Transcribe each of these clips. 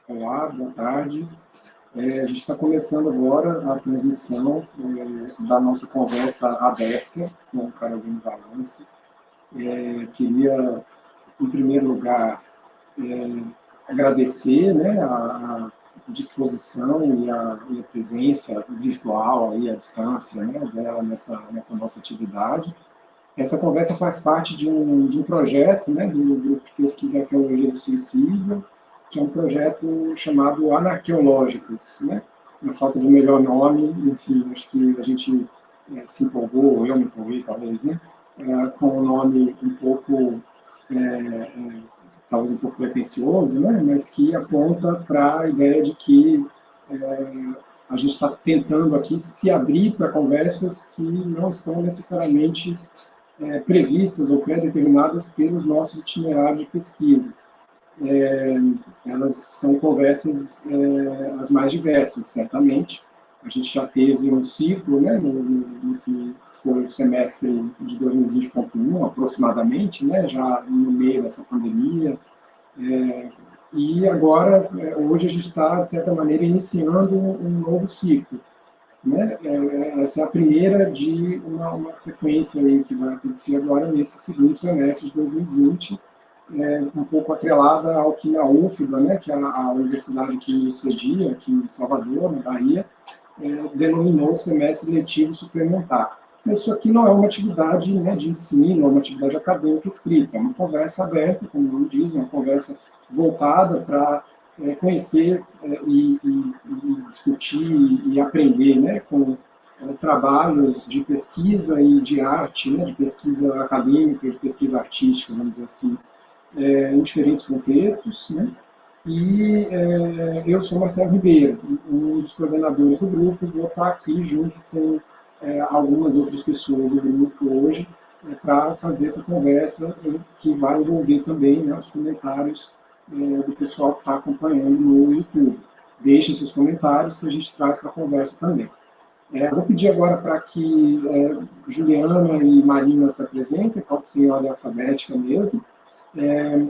Olá, boa tarde. A gente está começando agora a transmissão da nossa conversa aberta com o Carolina Valance. Queria, em primeiro lugar, agradecer, né, a disposição e a presença virtual, aí, à distância, né, dela nessa nossa atividade. Essa conversa faz parte de um projeto, né, do Grupo de Pesquisa em Arqueologia do Sensível, que é um projeto chamado Anarqueológicas, né? Na falta de um melhor nome, enfim, acho que a gente se empolgou, eu me empolguei talvez, né? Com um nome um pouco, talvez um pouco pretencioso, né? Mas que aponta para a ideia de que a gente está tentando aqui se abrir para conversas que não estão necessariamente previstas ou pré-determinadas pelos nossos itinerários de pesquisa. Elas são conversas as mais diversas, certamente. A gente já teve um ciclo, né, no que foi o semestre de 2020.1, aproximadamente, né, já no meio dessa pandemia, e agora, hoje a gente está, de certa maneira, iniciando um novo ciclo. Né? Essa é a primeira de uma sequência aí que vai acontecer agora nesse segundo semestre de 2020, um pouco atrelada ao que na UFBA, né, que é a universidade que nos cedia, aqui em Salvador, na Bahia, denominou semestre letivo suplementar. Mas isso aqui não é uma atividade, né, de ensino, é uma atividade acadêmica estrita, é uma conversa aberta, como o nome diz, uma conversa voltada para conhecer e discutir e aprender, né, com trabalhos de pesquisa e de arte, né, de pesquisa acadêmica, de pesquisa artística, vamos dizer assim, em diferentes contextos, né? E eu sou Marcelo Ribeiro, um dos coordenadores do grupo, vou estar aqui junto com algumas outras pessoas do grupo hoje para fazer essa conversa que vai envolver também, né, os comentários do pessoal que está acompanhando no YouTube. Deixe seus comentários que a gente traz para a conversa também. Vou pedir agora para que Juliana e Marina se apresentem, pode ser em ordem alfabética mesmo,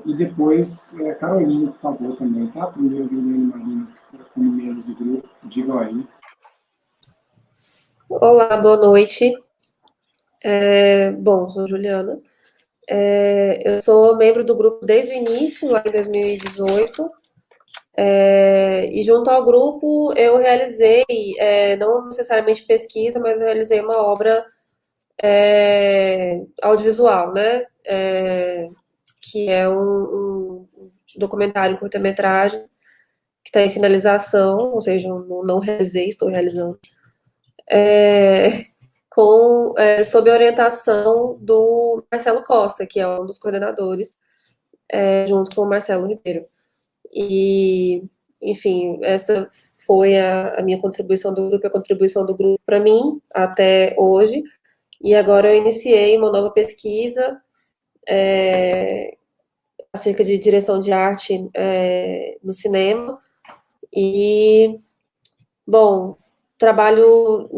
e depois, Carolina, por favor, também, tá? Primeiro, Juliana e Marina, como membros do grupo, digam aí. Olá, boa noite. Bom, sou Juliana. Eu sou membro do grupo desde o início, lá em 2018. E junto ao grupo eu realizei, não necessariamente pesquisa, mas eu realizei uma obra audiovisual, né? Que é um documentário em curta-metragem que está em finalização, ou seja, não realizei, estou realizando. Sob a orientação do Marcelo Costa, que é um dos coordenadores, junto com o Marcelo Ribeiro. E, enfim, essa foi a minha contribuição do grupo, a contribuição do grupo para mim até hoje. E agora eu iniciei uma nova pesquisa acerca de direção de arte no cinema. E, bom, trabalho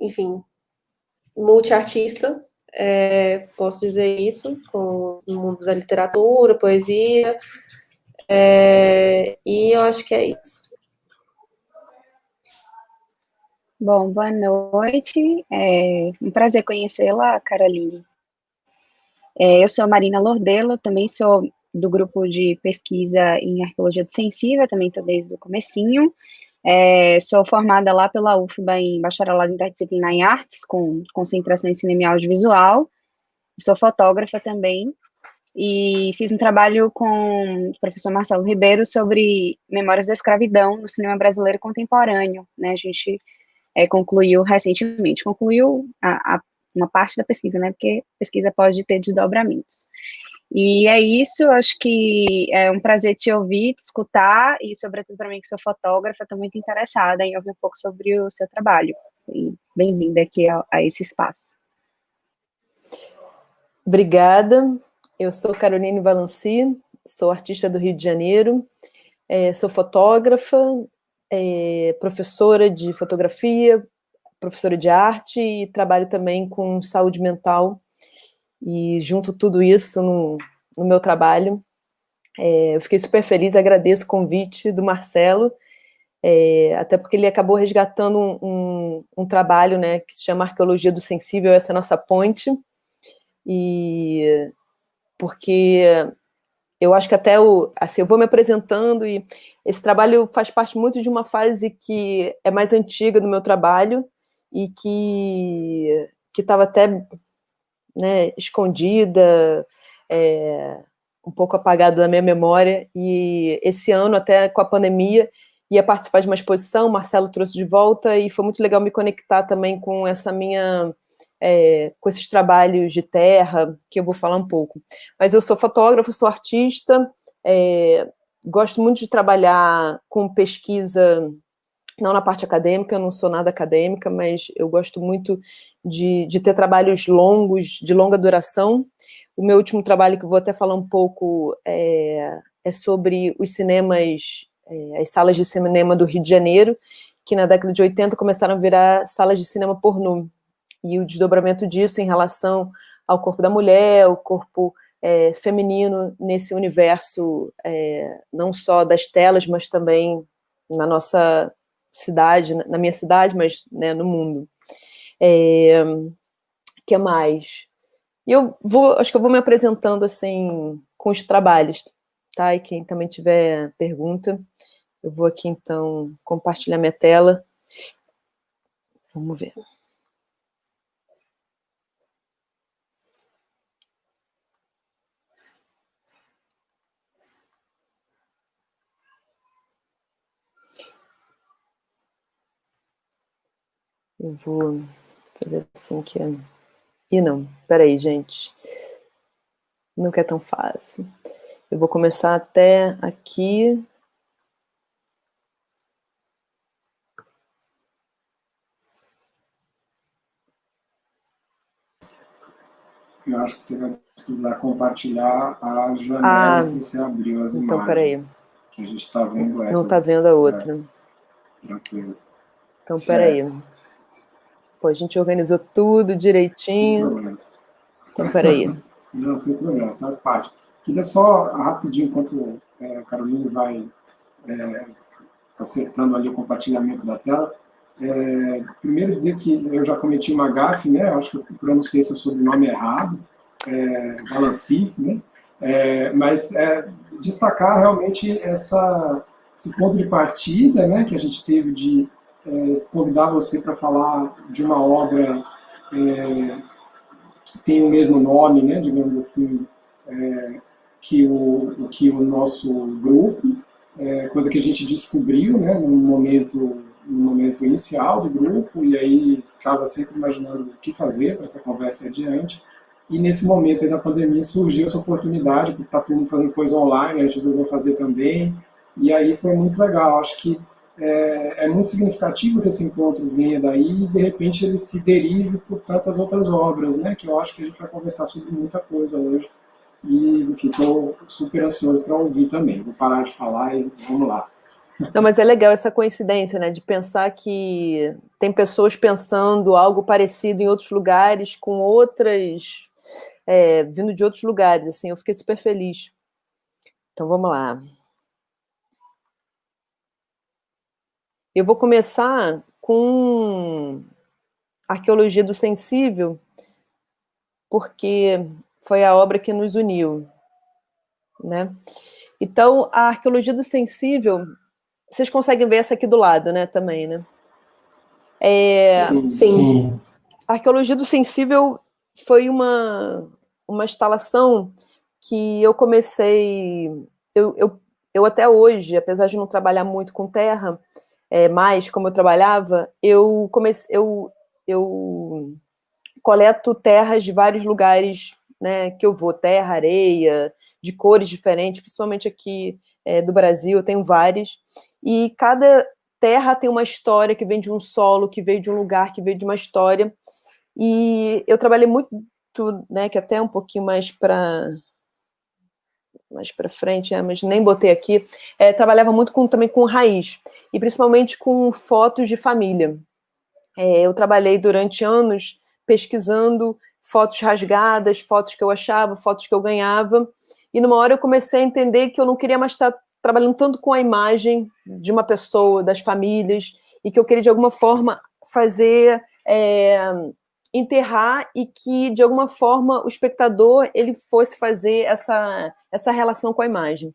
enfim, multiartista, posso dizer isso, com o mundo da literatura, poesia, e eu acho que é isso. Bom, boa noite, um prazer conhecê-la, Caroline. Eu sou a Marina Lordelo, também sou do grupo de pesquisa em Arqueologia do Sensível, também estou desde o comecinho. Sou formada lá pela UFBA em Bacharelado Interdisciplinar em Artes, com concentração em Cinema e Audiovisual. Sou fotógrafa também, e fiz um trabalho com o professor Marcelo Ribeiro sobre memórias da escravidão no cinema brasileiro contemporâneo, né? A gente concluiu recentemente, uma parte da pesquisa, né? Porque pesquisa pode ter desdobramentos. E é isso, acho que é um prazer te ouvir, te escutar, e sobretudo para mim que sou fotógrafa, estou muito interessada em ouvir um pouco sobre o seu trabalho. E bem-vinda aqui a esse espaço. Obrigada, eu sou Caroline Valanci, sou artista do Rio de Janeiro, sou fotógrafa, professora de fotografia, professora de arte e trabalho também com saúde mental, e junto tudo isso no meu trabalho. Eu fiquei super feliz, agradeço o convite do Marcelo, até porque ele acabou resgatando um trabalho, né, que se chama Arqueologia do Sensível, essa é a nossa ponte, e porque eu acho que até assim, eu vou me apresentando e esse trabalho faz parte muito de uma fase que é mais antiga do meu trabalho e que estava até, né, escondida, um pouco apagada da minha memória, e esse ano, até com a pandemia, ia participar de uma exposição, o Marcelo trouxe de volta, e foi muito legal me conectar também com essa minha... com esses trabalhos de terra, que eu vou falar um pouco. Mas eu sou fotógrafa, sou artista, gosto muito de trabalhar com pesquisa, não na parte acadêmica, eu não sou nada acadêmica, mas eu gosto muito de ter trabalhos longos, de longa duração. O meu último trabalho, que eu vou até falar um pouco, é sobre os cinemas, as salas de cinema do Rio de Janeiro, que na década de 80 começaram a virar salas de cinema pornô, e o desdobramento disso em relação ao corpo da mulher, o corpo feminino nesse universo, não só das telas, mas também na nossa cidade, na minha cidade, mas, né, no mundo. Que mais? E acho que eu vou me apresentando assim com os trabalhos, tá? E quem também tiver pergunta, eu vou aqui então compartilhar minha tela. Vamos ver. Eu vou fazer assim que é... Ih, não, peraí, gente. Nunca é tão fácil. Eu vou começar até aqui. Eu acho que você vai precisar compartilhar a janela que você abriu as então, imagens. Peraí. Que a gente está vendo essa. Não está vendo a outra. Tranquilo. Então, peraí. Pô, a gente organizou tudo direitinho. Sem problemas. Então, peraí. Não, sem problema, faz parte. Queria só, rapidinho, enquanto a Caroline vai acertando ali o compartilhamento da tela, primeiro dizer que eu já cometi uma gafe, né? Acho que eu pronunciei seu sobrenome errado, Valancy, né? Mas destacar realmente esse ponto de partida, né, que a gente teve de convidar você para falar de uma obra que tem o mesmo nome, né, digamos assim, que o nosso grupo, coisa que a gente descobriu, né, no momento inicial do grupo, e aí ficava sempre imaginando o que fazer para essa conversa adiante. E nesse momento aí da pandemia surgiu essa oportunidade, porque está todo mundo fazendo coisa online, a gente resolveu fazer também, e aí foi muito legal. Acho que é muito significativo que esse encontro venha daí e, de repente, ele se derive por tantas outras obras, né, que eu acho que a gente vai conversar sobre muita coisa hoje. E, enfim, estou super ansioso para ouvir também. Vou parar de falar e vamos lá. Não, mas é legal essa coincidência, né, de pensar que tem pessoas pensando algo parecido em outros lugares, com outras, vindo de outros lugares, assim, eu fiquei super feliz. Então, vamos lá. Eu vou começar com Arqueologia do Sensível, porque foi a obra que nos uniu, né? Então, a Arqueologia do Sensível, vocês conseguem ver essa aqui do lado, né, também, né? Sim. A Arqueologia do Sensível foi uma instalação que eu comecei... Eu até hoje, apesar de não trabalhar muito com terra, mais como eu trabalhava, eu coleto terras de vários lugares, né, que eu vou, terra, areia, de cores diferentes, principalmente aqui do Brasil, eu tenho várias, e cada terra tem uma história que vem de um solo, que veio de um lugar, que veio de uma história, e eu trabalhei muito, né, que até um pouquinho mais para frente, mas nem botei aqui, trabalhava muito também com raiz, e principalmente com fotos de família. Eu trabalhei durante anos pesquisando fotos rasgadas, fotos que eu achava, fotos que eu ganhava, e numa hora eu comecei a entender que eu não queria mais estar trabalhando tanto com a imagem de uma pessoa, das famílias, e que eu queria, de alguma forma, fazer, enterrar, e que, de alguma forma, o espectador ele fosse fazer essa relação com a imagem.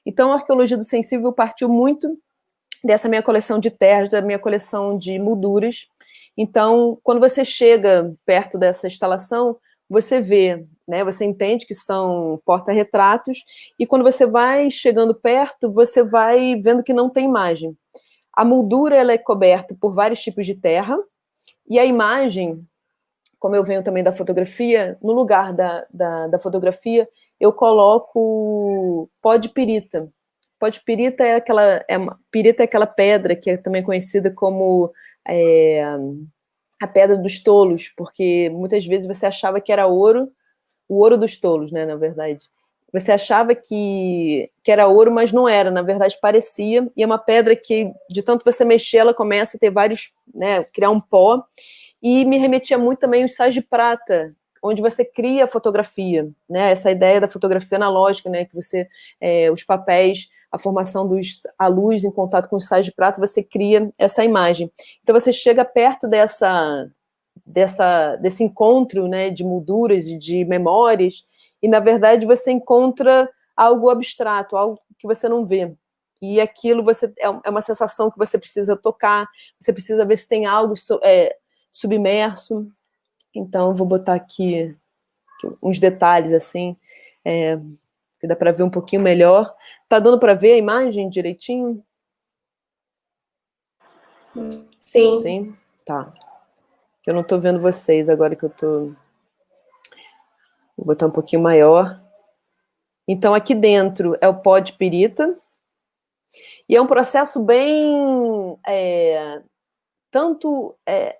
Então, a Arqueologia do Sensível partiu muito dessa minha coleção de terras, da minha coleção de molduras. Então, quando você chega perto dessa instalação, você vê, né, você entende que são porta-retratos, e quando você vai chegando perto, você vai vendo que não tem imagem. A moldura ela é coberta por vários tipos de terra, e a imagem, como eu venho também da fotografia, no lugar da fotografia, eu coloco pó de pirita. Pó de pirita pirita é aquela pedra que é também conhecida como a pedra dos tolos, porque muitas vezes você achava que era ouro, o ouro dos tolos, né, na verdade. Você achava que era ouro, mas não era, na verdade parecia, e é uma pedra que, de tanto você mexer, ela começa a ter vários, né, criar um pó, e me remetia muito também aos sais de prata, onde você cria a fotografia, né, essa ideia da fotografia analógica, né, que você, os papéis, a formação a luz em contato com os sais de prata, você cria essa imagem. Então você chega perto desse encontro, né, de molduras e de memórias, e na verdade você encontra algo abstrato, algo que você não vê. E aquilo é uma sensação que você precisa tocar, você precisa ver se tem algo submerso. Então eu vou botar aqui uns detalhes assim, que dá para ver um pouquinho melhor. Tá dando para ver a imagem direitinho? Sim. Sim? Tá. Que eu não tô vendo vocês agora que eu tô... Vou botar um pouquinho maior. Então, aqui dentro é o pó de pirita. E é um processo bem...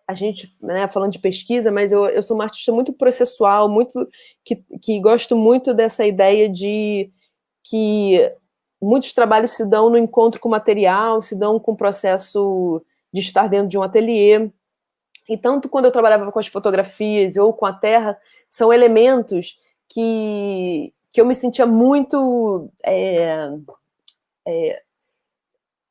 a gente, né, falando de pesquisa, mas eu sou uma artista muito processual, muito que gosto muito dessa ideia de que muitos trabalhos se dão no encontro com o material, se dão com o processo de estar dentro de um ateliê. E tanto quando eu trabalhava com as fotografias ou com a terra, são elementos que eu me sentia muito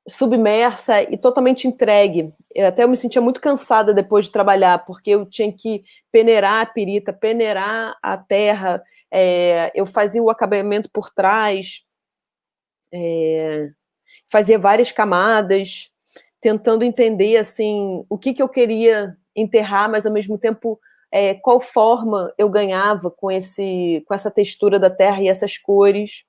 submersa e totalmente entregue. Eu me sentia muito cansada depois de trabalhar, porque eu tinha que peneirar a pirita, peneirar a terra, eu fazia o acabamento por trás, fazia várias camadas, tentando entender assim, o que eu queria enterrar, mas ao mesmo tempo qual forma eu ganhava com essa textura da terra e essas cores.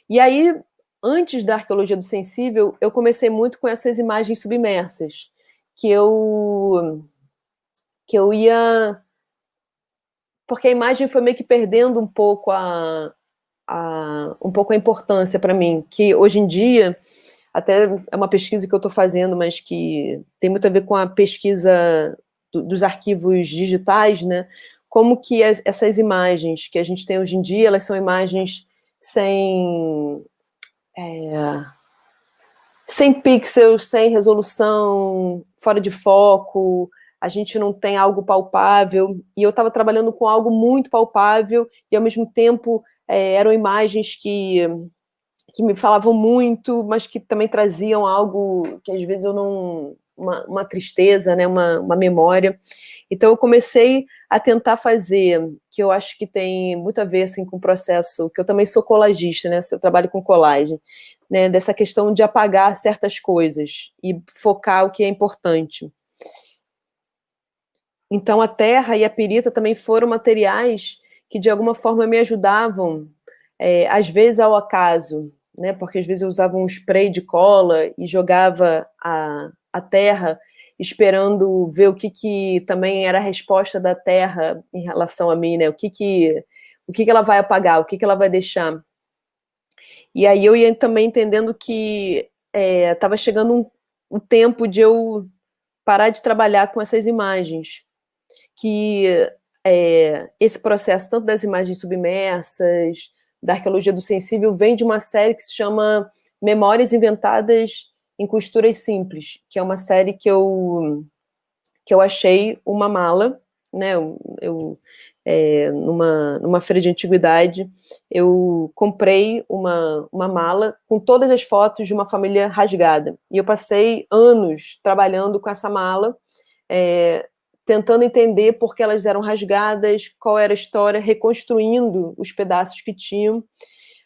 E aí, antes da Arqueologia do Sensível, eu comecei muito com essas imagens submersas, que eu ia... Porque a imagem foi meio que perdendo um pouco a importância para mim, que hoje em dia, até é uma pesquisa que eu estou fazendo, mas que tem muito a ver com a pesquisa dos arquivos digitais, né? Como que essas imagens que a gente tem hoje em dia, elas são imagens sem pixels, sem resolução, fora de foco, a gente não tem algo palpável, e eu estava trabalhando com algo muito palpável, e ao mesmo tempo eram imagens que me falavam muito, mas que também traziam algo que às vezes eu não... uma tristeza, né, uma memória. Então eu comecei a tentar fazer, que eu acho que tem muito a ver assim, com o processo, que eu também sou colagista, né, eu trabalho com colagem, né, dessa questão de apagar certas coisas e focar o que é importante. Então a terra e a pirita também foram materiais que de alguma forma me ajudavam, às vezes ao acaso, né, porque às vezes eu usava um spray de cola e jogava a terra esperando ver o que também era a resposta da terra em relação a mim, né, o que ela vai apagar, o que ela vai deixar. E aí eu ia também entendendo que estava chegando um tempo de eu parar de trabalhar com essas imagens, que esse processo, tanto das imagens submersas, da Arqueologia do Sensível, vem de uma série que se chama Memórias Inventadas em Costuras Simples, que é uma série que eu achei uma mala, né, numa feira de antiguidade, eu comprei uma mala com todas as fotos de uma família rasgada. E eu passei anos trabalhando com essa mala, tentando entender por que elas eram rasgadas, qual era a história, reconstruindo os pedaços que tinham.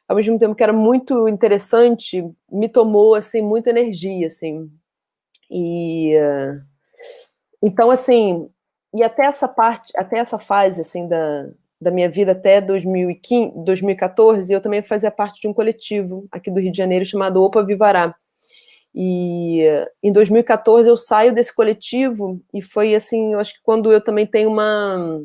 Ao mesmo tempo que era muito interessante, me tomou, assim, muita energia, assim. Então, assim, e até essa fase, assim, da minha vida, até 2015, 2014, eu também fazia parte de um coletivo aqui do Rio de Janeiro chamado Opa Vivará. E em 2014 eu saio desse coletivo e foi, assim, eu acho que quando eu também tenho uma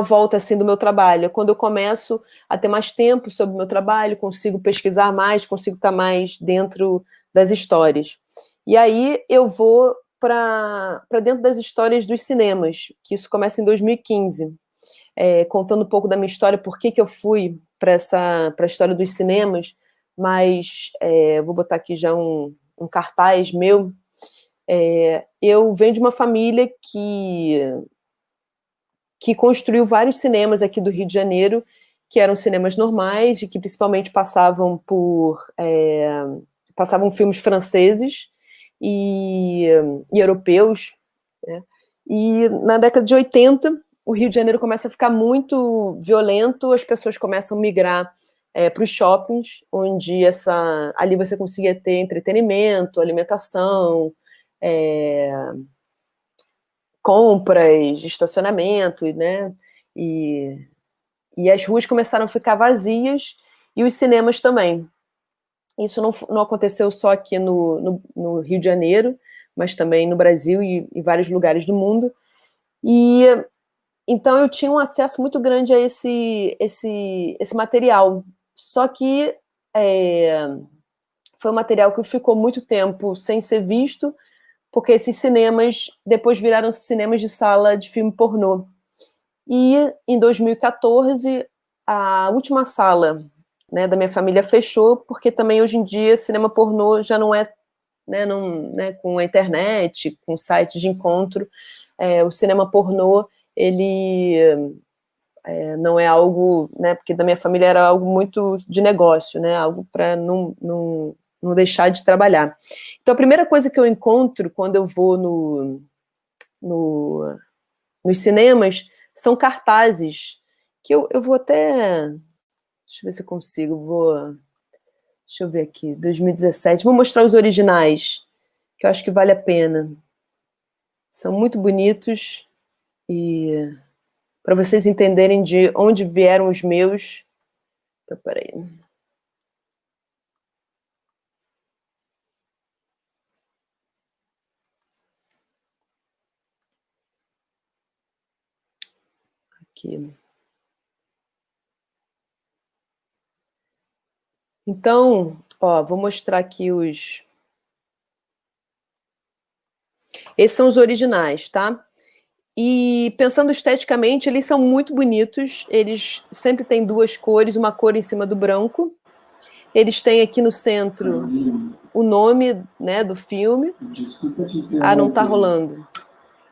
volta, assim, do meu trabalho. É quando eu começo a ter mais tempo sobre o meu trabalho, consigo pesquisar mais, consigo estar mais dentro das histórias. E aí eu vou para dentro das histórias dos cinemas, que isso começa em 2015, contando um pouco da minha história, por que eu fui para a história dos cinemas, mas vou botar aqui já um cartaz meu. Eu venho de uma família que construiu vários cinemas aqui do Rio de Janeiro, que eram cinemas normais e que principalmente passavam filmes franceses e europeus, né? E na década de 80, o Rio de Janeiro começa a ficar muito violento, as pessoas começam a migrar para os shoppings, onde ali você conseguia ter entretenimento, alimentação, compras, estacionamento, né? E as ruas começaram a ficar vazias e os cinemas também. Isso não aconteceu só aqui no Rio de Janeiro, mas também no Brasil e vários lugares do mundo. E então eu tinha um acesso muito grande a esse material. Só que foi um material que ficou muito tempo sem ser visto, porque esses cinemas depois viraram cinemas de sala de filme pornô. E em 2014, a última sala, né, da minha família fechou, porque também hoje em dia cinema pornô já não é, né, com a internet, com sites de encontro, o cinema pornô, ele não é algo, né, porque da minha família era algo muito de negócio, né, algo para não deixar de trabalhar. Então a primeira coisa que eu encontro quando eu vou nos cinemas são cartazes, que eu vou até... Deixa eu ver se eu consigo, deixa eu ver aqui, 2017. Vou mostrar os originais, que eu acho que vale a pena. São muito bonitos e para vocês entenderem de onde vieram os meus... Então, peraí. Aqui. Então, vou mostrar aqui os... Esses são os originais, tá? E pensando esteticamente, eles são muito bonitos. Eles sempre têm duas cores, uma cor em cima do branco. Eles têm aqui no centro o nome, né, do filme. Desculpa te interromper. Ah, não tá rolando.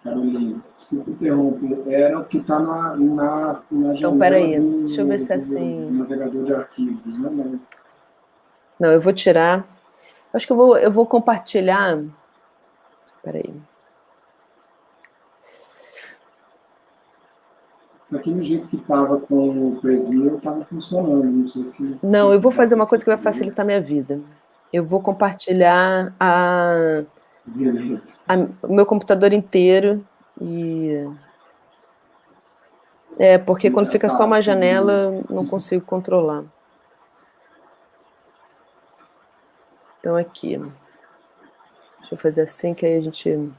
Carolina, desculpa interromper. Era o que está na janela então, peraí, deixa eu ver se é assim. Navegador de arquivos, né? Não, eu vou tirar. Acho que eu vou compartilhar. Peraí. Aqui no jeito que estava com o preview, estava funcionando. Não sei se... Não, eu vou fazer uma coisa que vai facilitar minha vida. Eu vou compartilhar o meu computador inteiro e... porque quando fica só uma janela, não consigo controlar. Então, aqui. Deixa eu fazer assim, que aí a gente...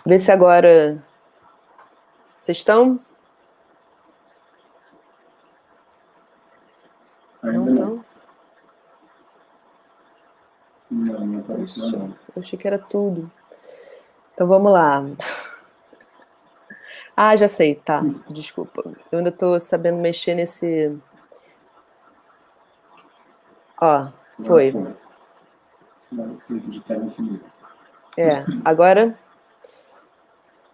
Vê se agora... Vocês estão? Ainda não estão? Não apareceu não. Eu achei que era tudo. Então, vamos lá. Ah, já sei, tá. Desculpa. Eu ainda estou sabendo mexer nesse... Foi. Feito de tela infinita. Agora...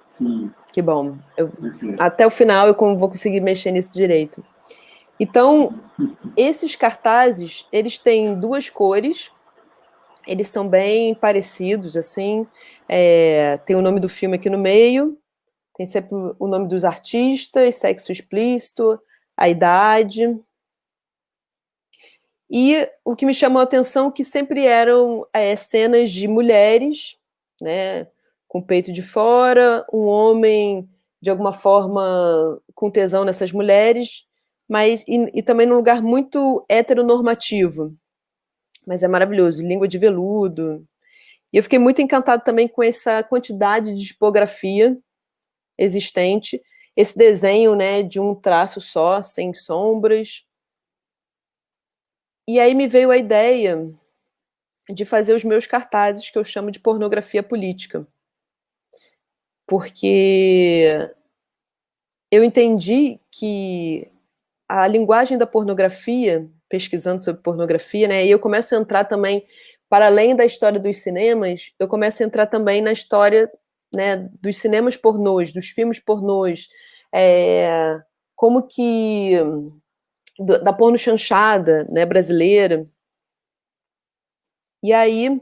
Sim. Que bom. Perfeito. Até o final eu vou conseguir mexer nisso direito. Então, esses cartazes, eles têm duas cores, eles são bem parecidos, assim, tem o nome do filme aqui no meio, tem sempre o nome dos artistas, sexo explícito, a idade. E o que me chamou a atenção é que sempre eram cenas de mulheres, né, com o peito de fora, um homem, de alguma forma, com tesão nessas mulheres, mas e também num lugar muito heteronormativo. Mas é maravilhoso, língua de veludo. E eu fiquei muito encantada também com essa quantidade de tipografia existente, esse desenho, né, de um traço só, sem sombras. E aí me veio a ideia de fazer os meus cartazes, que eu chamo de pornografia política. Porque eu entendi que a linguagem da pornografia, pesquisando sobre pornografia, né, e eu começo a entrar também, para além da história dos cinemas, eu começo a entrar também na história, né, dos cinemas pornôs, dos filmes pornôs, como que da porno chanchada, né, brasileira. E aí,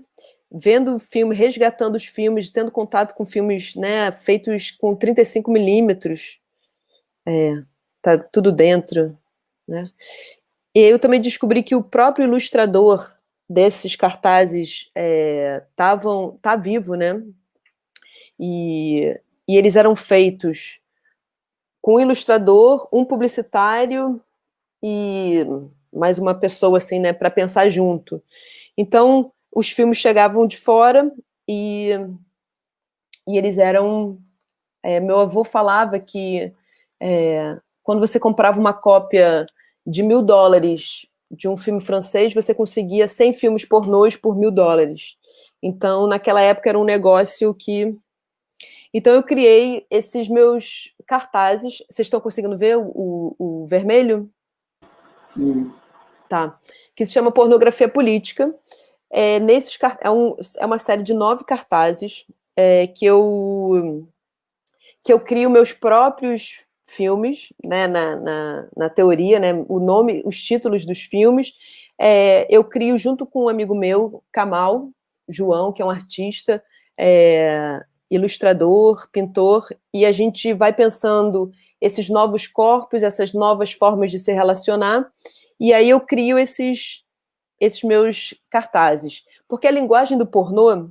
vendo o filme, resgatando os filmes, tendo contato com filmes, né, feitos com 35 milímetros, tá tudo dentro, né? E eu também descobri que o próprio ilustrador desses cartazes tá vivo, né? E eles eram feitos com um ilustrador, um publicitário e mais uma pessoa, assim, né, para pensar junto. Então, os filmes chegavam de fora e eles eram... meu avô falava que quando você comprava uma cópia de $1.000 de um filme francês, você conseguia 100 filmes pornôs por $1.000. Então, naquela época, era um negócio que... Então, eu criei esses meus cartazes. Vocês estão conseguindo ver o vermelho? Sim. Tá. Que se chama Pornografia Política. É uma série de 9 cartazes que eu crio meus próprios filmes, né, na teoria, né, o nome, os títulos dos filmes, eu crio junto com um amigo meu, Kamal João, que é um artista, ilustrador, pintor, e a gente vai pensando esses novos corpos, essas novas formas de se relacionar, e aí eu crio esses meus cartazes. Porque a linguagem do pornô,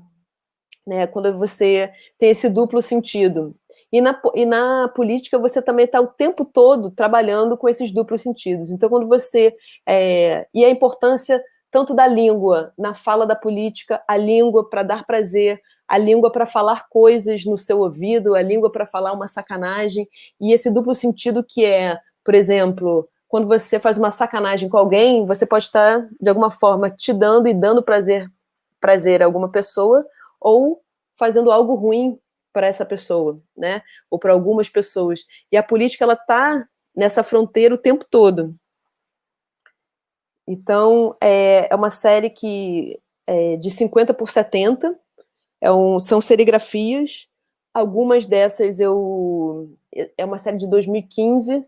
né, quando você tem esse duplo sentido. E na política você também está o tempo todo trabalhando com esses duplos sentidos. Então, quando você... e a importância tanto da língua na fala da política, a língua para dar prazer, a língua para falar coisas no seu ouvido, a língua para falar uma sacanagem, e esse duplo sentido que por exemplo, quando você faz uma sacanagem com alguém, você pode estar, de alguma forma, te dando e dando prazer a alguma pessoa, ou fazendo algo ruim para essa pessoa, né? Ou para algumas pessoas. E a política, ela está nessa fronteira o tempo todo. Então, é uma série que é de 50 por 70, são serigrafias. Algumas dessas é uma série de 2015.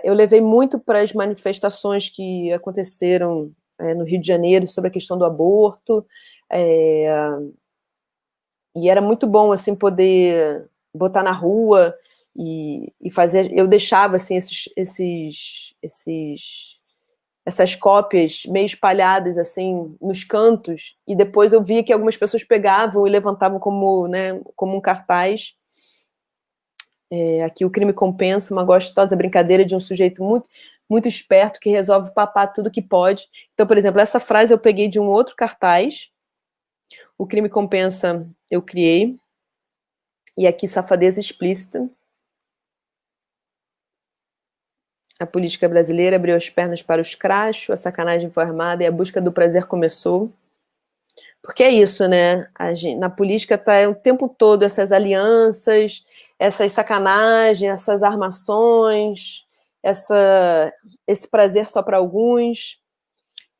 Eu levei muito para as manifestações que aconteceram no Rio de Janeiro sobre a questão do aborto. E era muito bom, assim, poder botar na rua e fazer... Eu deixava, assim, essas cópias meio espalhadas, assim, nos cantos, e depois eu via que algumas pessoas pegavam e levantavam como, né, como um cartaz. Aqui o Crime Compensa, uma gostosa brincadeira de um sujeito muito, muito esperto que resolve papar tudo que pode. Então, por exemplo, essa frase eu peguei de um outro cartaz. O Crime Compensa eu criei. E aqui, safadeza explícita. A política brasileira abriu as pernas para os crachos, a sacanagem foi armada e a busca do prazer começou. Porque é isso, né? Na política está o tempo todo essas alianças, essas sacanagens, essas armações, esse prazer só para alguns.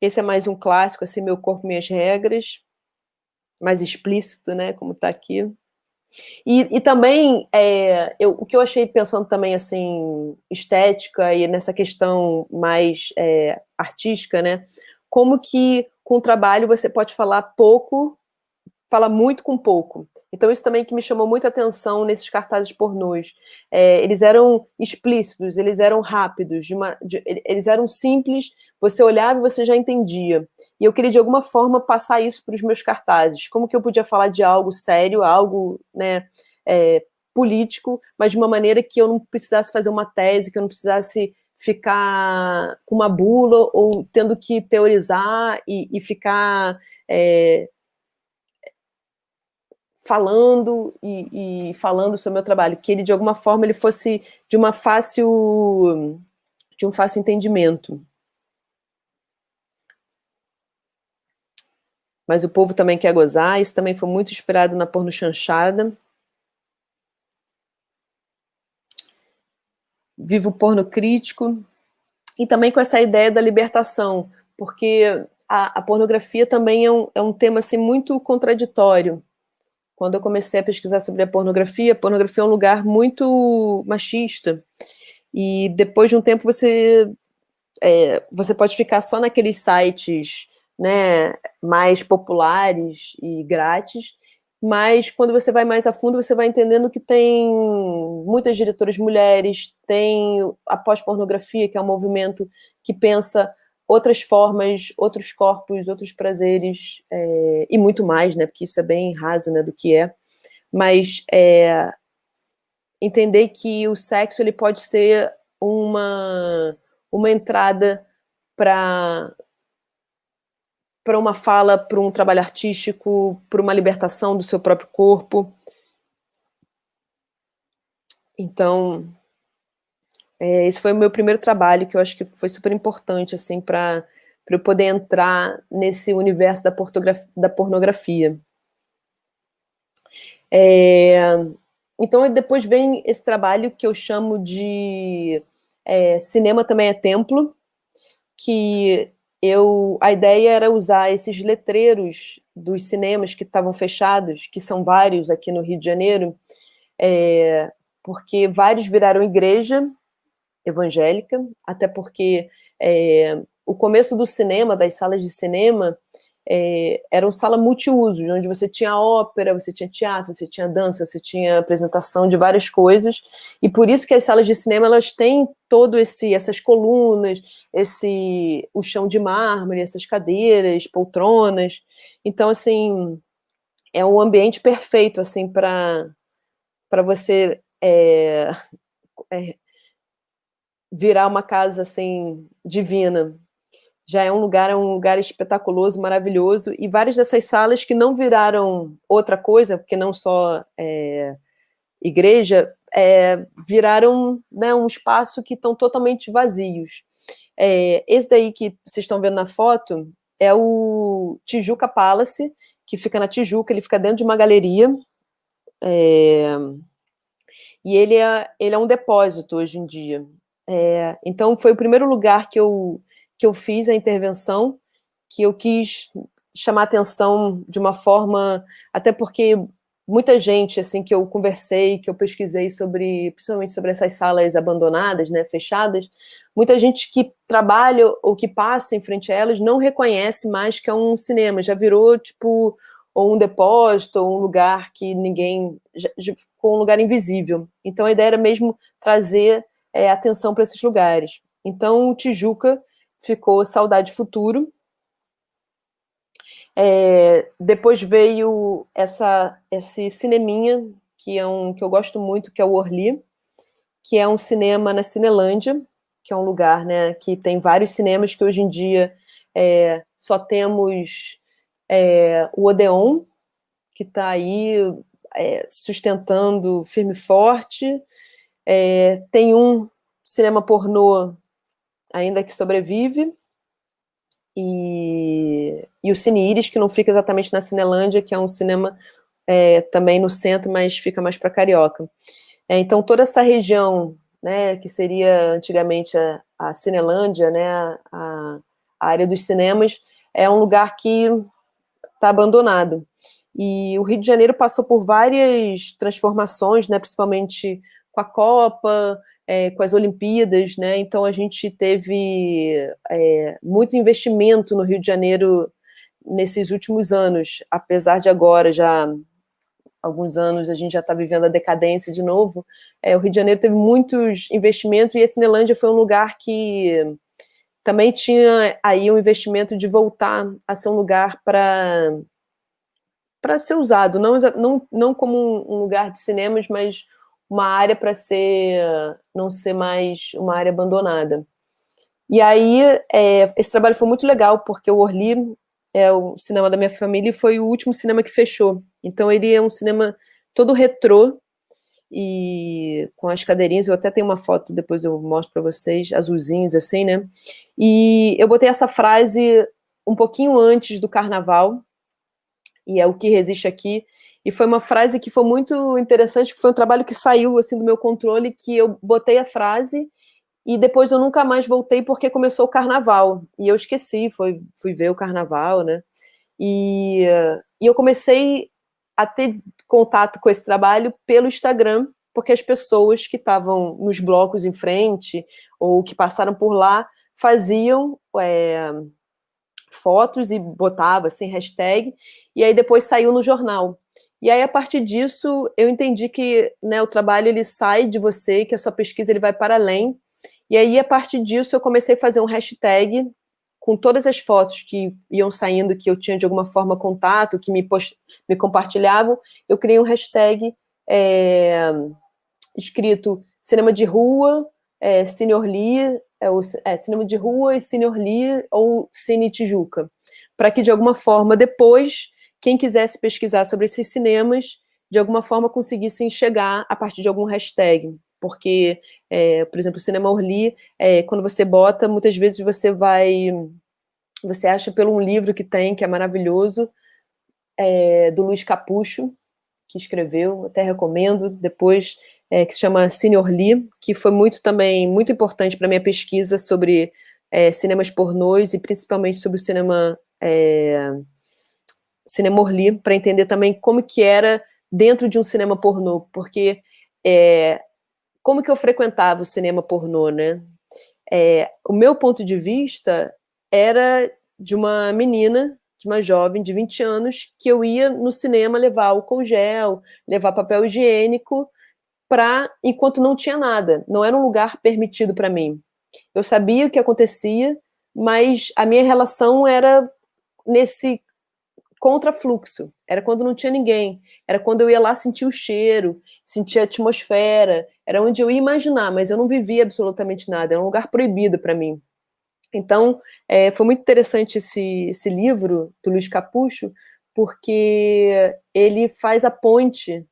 Esse é mais um clássico, assim, Meu Corpo, Minhas Regras. Mais explícito, né? Como está aqui. E também, o que eu achei pensando também, assim, estética e nessa questão mais artística, né? Como que com o trabalho você pode falar pouco, fala muito com pouco. Então isso também que me chamou muita atenção nesses cartazes pornôs. Eles eram explícitos, eles eram rápidos, eles eram simples, você olhava e você já entendia. E eu queria, de alguma forma, passar isso para os meus cartazes. Como que eu podia falar de algo sério, algo, né, político, mas de uma maneira que eu não precisasse fazer uma tese, que eu não precisasse ficar com uma bula ou tendo que teorizar e ficar falando e falando sobre o meu trabalho, que ele, de alguma forma, ele fosse de um fácil entendimento. Mas o povo também quer gozar, isso também foi muito inspirado na pornochanchada. Vivo porno crítico, e também com essa ideia da libertação, porque a pornografia também é um tema assim, muito contraditório. Quando eu comecei a pesquisar sobre a pornografia é um lugar muito machista, e depois de um tempo você pode ficar só naqueles sites, né, mais populares e grátis, mas quando você vai mais a fundo, você vai entendendo que tem muitas diretoras mulheres, tem a pós-pornografia, que é um movimento que pensa outras formas, outros corpos, outros prazeres, e muito mais, né, porque isso é bem raso, né, do que é, mas entender que o sexo ele pode ser uma entrada para uma fala, para um trabalho artístico, para uma libertação do seu próprio corpo. Então, esse foi o meu primeiro trabalho, que eu acho que foi super importante, assim, para eu poder entrar nesse universo da pornografia. Então, depois vem esse trabalho que eu chamo de Cinema Também é Templo, que a ideia era usar esses letreiros dos cinemas que estavam fechados, que são vários aqui no Rio de Janeiro, porque vários viraram igreja evangélica, até porque o começo do cinema, das salas de cinema, eram salas multiusos, onde você tinha ópera, você tinha teatro, você tinha dança, você tinha apresentação de várias coisas, e por isso que as salas de cinema elas têm todo essas colunas, o chão de mármore, essas cadeiras, poltronas. Então, assim, é um ambiente perfeito, assim, para você virar uma casa, assim, divina. Já é um lugar espetaculoso, maravilhoso, e várias dessas salas que não viraram outra coisa, porque não só igreja, viraram, né, um espaço que estão totalmente vazios. Esse daí que vocês estão vendo na foto é o Tijuca Palace, que fica na Tijuca, ele fica dentro de uma galeria, e ele é um depósito hoje em dia. Então, foi o primeiro lugar que eu fiz a intervenção, que eu quis chamar atenção de uma forma, até porque muita gente, assim, que eu conversei, que eu pesquisei principalmente sobre essas salas abandonadas, né, fechadas, muita gente que trabalha ou que passa em frente a elas não reconhece mais que é um cinema, já virou, tipo, ou um depósito, ou um lugar que ninguém, já ficou um lugar invisível. Então, a ideia era mesmo trazer atenção para esses lugares. Então, o Tijuca ficou Saudade Futuro. Depois veio esse cineminha, que eu gosto muito, que é o Orly, que é um cinema na Cinelândia, que é um lugar, né, que tem vários cinemas, que hoje em dia só temos o Odeon, que está aí sustentando firme e forte. Tem um cinema pornô ainda que sobrevive, e o Cine Iris, que não fica exatamente na Cinelândia, que é um cinema também no centro, mas fica mais para Carioca. Então, toda essa região, né, que seria antigamente a Cinelândia, né, a área dos cinemas, é um lugar que está abandonado. E o Rio de Janeiro passou por várias transformações, né, principalmente com a Copa, com as Olimpíadas, né? Então a gente teve muito investimento no Rio de Janeiro nesses últimos anos, apesar de agora já alguns anos a gente já está vivendo a decadência de novo. O Rio de Janeiro teve muitos investimentos e a Cinelândia foi um lugar que também tinha aí um investimento de voltar a ser um lugar para ser usado, não como um lugar de cinemas, mas uma área para não ser mais uma área abandonada. E aí, esse trabalho foi muito legal, porque o Orly é o cinema da minha família e foi o último cinema que fechou. Então, ele é um cinema todo retrô, e com as cadeirinhas, eu até tenho uma foto, depois eu mostro para vocês, azulzinhos, assim, né? E eu botei essa frase um pouquinho antes do Carnaval, e é o que resiste aqui, e foi uma frase que foi muito interessante, que foi um trabalho que saiu, assim, do meu controle, que eu botei a frase, e depois eu nunca mais voltei, porque começou o Carnaval, e eu esqueci, fui ver o Carnaval, né, e eu comecei a ter contato com esse trabalho pelo Instagram, porque as pessoas que estavam nos blocos em frente, ou que passaram por lá, faziam fotos e botava assim, hashtag, e aí depois saiu no jornal. E aí, a partir disso, eu entendi que, né, o trabalho ele sai de você, que a sua pesquisa ele vai para além. E aí, a partir disso, eu comecei a fazer um hashtag com todas as fotos que iam saindo, que eu tinha de alguma forma contato, que me compartilhavam. Eu criei um hashtag escrito cinema de rua, Cine Orly, cinema de rua e Cine Orly ou Cine Tijuca, para que de alguma forma depois quem quisesse pesquisar sobre esses cinemas de alguma forma conseguisse chegar a partir de algum hashtag, porque por exemplo, o Cinema Orly, quando você bota, muitas vezes você acha pelo um livro que tem, que é maravilhoso, do Luiz Capucho, que escreveu, até recomendo depois, que se chama Cine Orly, que foi também muito importante para a minha pesquisa sobre cinemas pornôs e principalmente sobre o cinema Orly, para entender também como que era dentro de um cinema pornô, porque como que eu frequentava o cinema pornô, né? O meu ponto de vista era de uma menina, de uma jovem de 20 anos, que eu ia no cinema levar álcool gel, levar papel higiênico, enquanto não tinha nada. Não era um lugar permitido para mim. Eu sabia o que acontecia, mas a minha relação era nesse contrafluxo. Era quando não tinha ninguém. Era quando eu ia lá sentir o cheiro, sentir a atmosfera. Era onde eu ia imaginar, mas eu não vivia absolutamente nada. Era um lugar proibido para mim. Então, foi muito interessante esse livro do Luiz Capucho, porque ele faz a ponte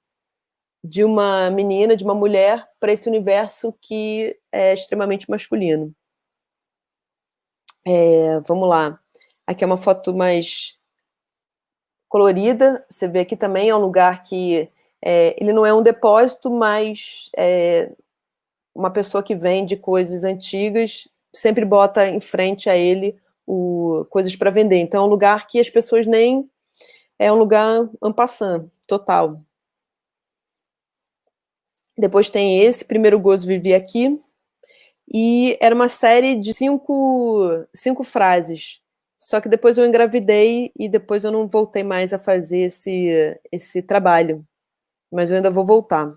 de uma menina, de uma mulher, para esse universo que é extremamente masculino. Vamos lá. Aqui é uma foto mais colorida. Você vê aqui também é um lugar que ele não é um depósito, mas uma pessoa que vende coisas antigas sempre bota em frente a ele coisas para vender. Então é um lugar que as pessoas nem... É um lugar en passant, total. Depois tem esse, Primeiro Gozo Vivi Aqui, e era uma série de 5 frases, só que depois eu engravidei e depois eu não voltei mais a fazer esse trabalho, mas eu ainda vou voltar.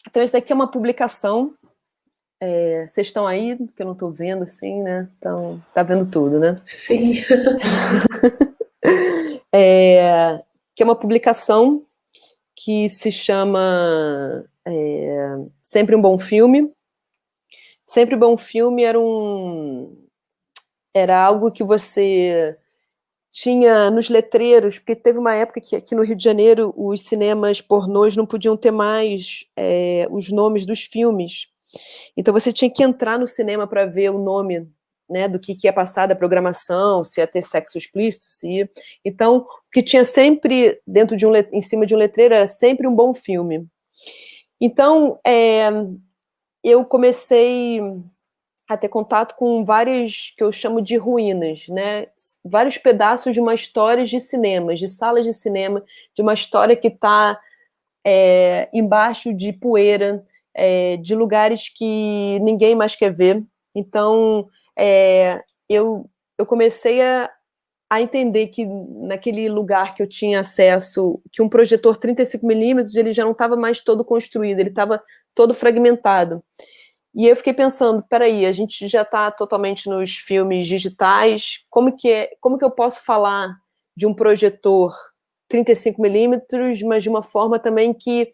Então esse daqui é uma publicação, vocês estão aí, que eu não estou vendo assim, né? Então, tá vendo tudo, né? Sim. Que é uma publicação que se chama Sempre um Bom Filme. Sempre um Bom Filme era algo que você tinha nos letreiros, porque teve uma época que aqui no Rio de Janeiro os cinemas pornôs não podiam ter mais os nomes dos filmes. Então você tinha que entrar no cinema para ver o nome, né, do que ia passar da programação, se ia ter sexo explícito, se ia. Então, o que tinha sempre em cima de um letreiro era Sempre um Bom Filme. Então, eu comecei a ter contato com várias, que eu chamo de ruínas, né? Vários pedaços de uma história de cinemas, de salas de cinema, de uma história que está embaixo de poeira, de lugares que ninguém mais quer ver. Então, eu comecei a entender que naquele lugar que eu tinha acesso, que um projetor 35mm, ele já não estava mais todo construído, ele estava todo fragmentado. E eu fiquei pensando, peraí, a gente já está totalmente nos filmes digitais, como que eu posso falar de um projetor 35mm, mas de uma forma também que...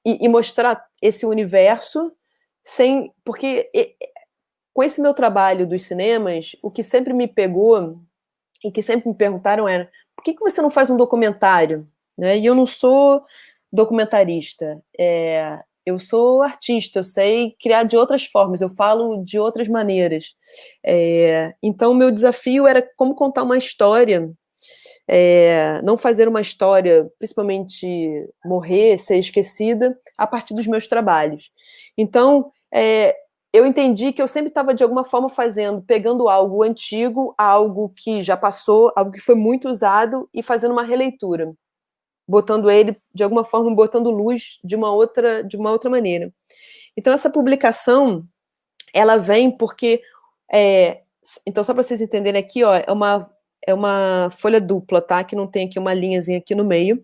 E mostrar esse universo, porque com esse meu trabalho dos cinemas, o que sempre me pegou e que sempre me perguntaram era, por que você não faz um documentário? Né? E eu não sou documentarista, eu sou artista, eu sei criar de outras formas, eu falo de outras maneiras. Então, o meu desafio era como contar uma história, não fazer uma história, principalmente morrer, ser esquecida, a partir dos meus trabalhos. Então, eu entendi que eu sempre estava, de alguma forma, pegando algo antigo, algo que já passou, algo que foi muito usado, e fazendo uma releitura, botando ele, de alguma forma, botando luz de uma outra maneira. Então, essa publicação, ela vem porque... então, só para vocês entenderem aqui, ó, é uma folha dupla, tá? Que não tem aqui uma linhazinha aqui no meio,